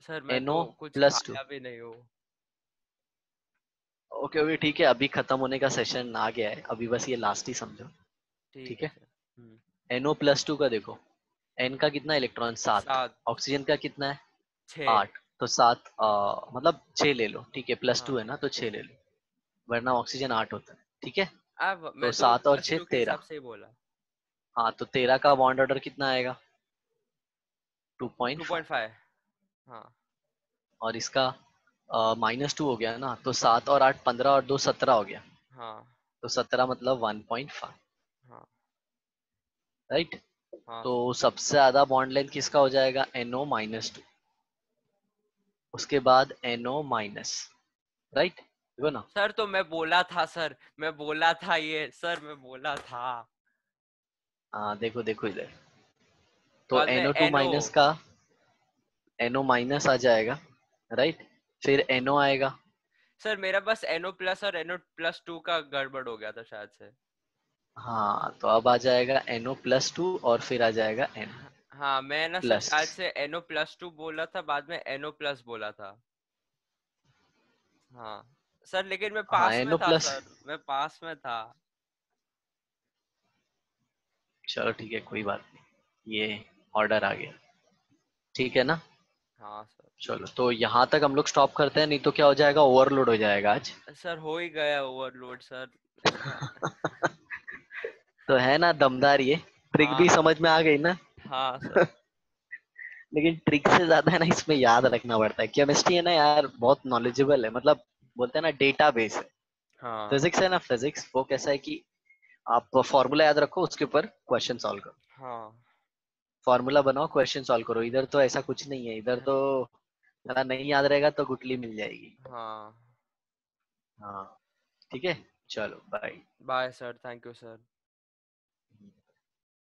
सर मैं तो NO कुछ प्लस 2। खाया भी नहीं हूँ। ओके ओके ठीक है, अभी खत्म होने का सेशन आ गया है, अभी बस ये लास्ट ही समझो। ठीक ठीक है है, सर। NO प्लस 2 का देखो, N का कितना इलेक्ट्रॉन, 7, 7। ऑक्सीजन का कितना है, 6। 8, तो 7 मतलब 6 ले लो, ठीक है, प्लस 2 हाँ। है ना तो 6 ले लो, वरना ऑक्सीजन 8 होता है, ठीक है। अब तो मैं तो 7 और प्लस 6 टू के हिसाब 13। से ही बोला। हाँ, तो 13 का बॉन्ड ऑर्डर कितना आएगा, 2.5। 2.5। हाँ और इसका -2 हो गया ना, तो 7 और 8 15, और 2 17 हो गया, हाँ तो 17 मतलब 1.5, हाँ राइट। हाँ तो सर। सबसे ज्यादा बॉन्ड लेंथ किसका हो जाएगा, NO-2, उसके बाद NO-, राइट, देखो ना। सर तो मैं बोला था सर, मैं बोला था ये सर, मैं बोला था। हाँ देखो देखो इधर, तो बाद में NO2 NO। माइनस का NO- आ जाएगा, राइट, फिर NO आएगा। सर मेरा बस NO प्लस और NO+2 का गड़बड़ हो गया था शायद से। हाँ, तो अब आ जाएगा NO+2, और फिर आ जाएगा N हाँ हाँ, मैं ना सर प्लस। शायद से NO+2 बोला था, बाद में NO प्लस बोला था। हाँ सर, लेकिन मैं हाँ, पास में NO था प्लस। सर, मैं पास में था। चलो ठीक है, कोई बात नहीं, ये ऑर्डर आ गया, ठीक है ना। हाँ सर। चलो, तो यहाँ तक हम लोग स्टॉप करते हैं, नहीं तो क्या हो जाएगा, ओवरलोड हो जाएगा आज। सर हो ही गया ओवरलोड सर, इसका। तो है ना दमदार, ये ट्रिक हाँ भी सर। समझ में आ गई ना। हाँ सर। लेकिन ट्रिक से ज्यादा है ना, इसमें याद रखना पड़ता है। केमिस्ट्री है ना यार, बहुत नॉलेजेबल है, मतलब बोलते हैं ना डेटा बेस है। हाँ फिजिक्स है ना, फिजिक्स वो कैसा है कि आप फॉर्मूला याद रखो, उसके ऊपर क्वेश्चन सॉल्व करो। हाँ फॉर्मूला बनाओ, क्वेश्चन सॉल्व करो। इधर तो ऐसा कुछ नहीं है, इधर तो अगर नहीं याद रहेगा तो गुटली मिल जाएगी। हाँ। हाँ ठीक है, चलो bye. Bye sir, thank you sir.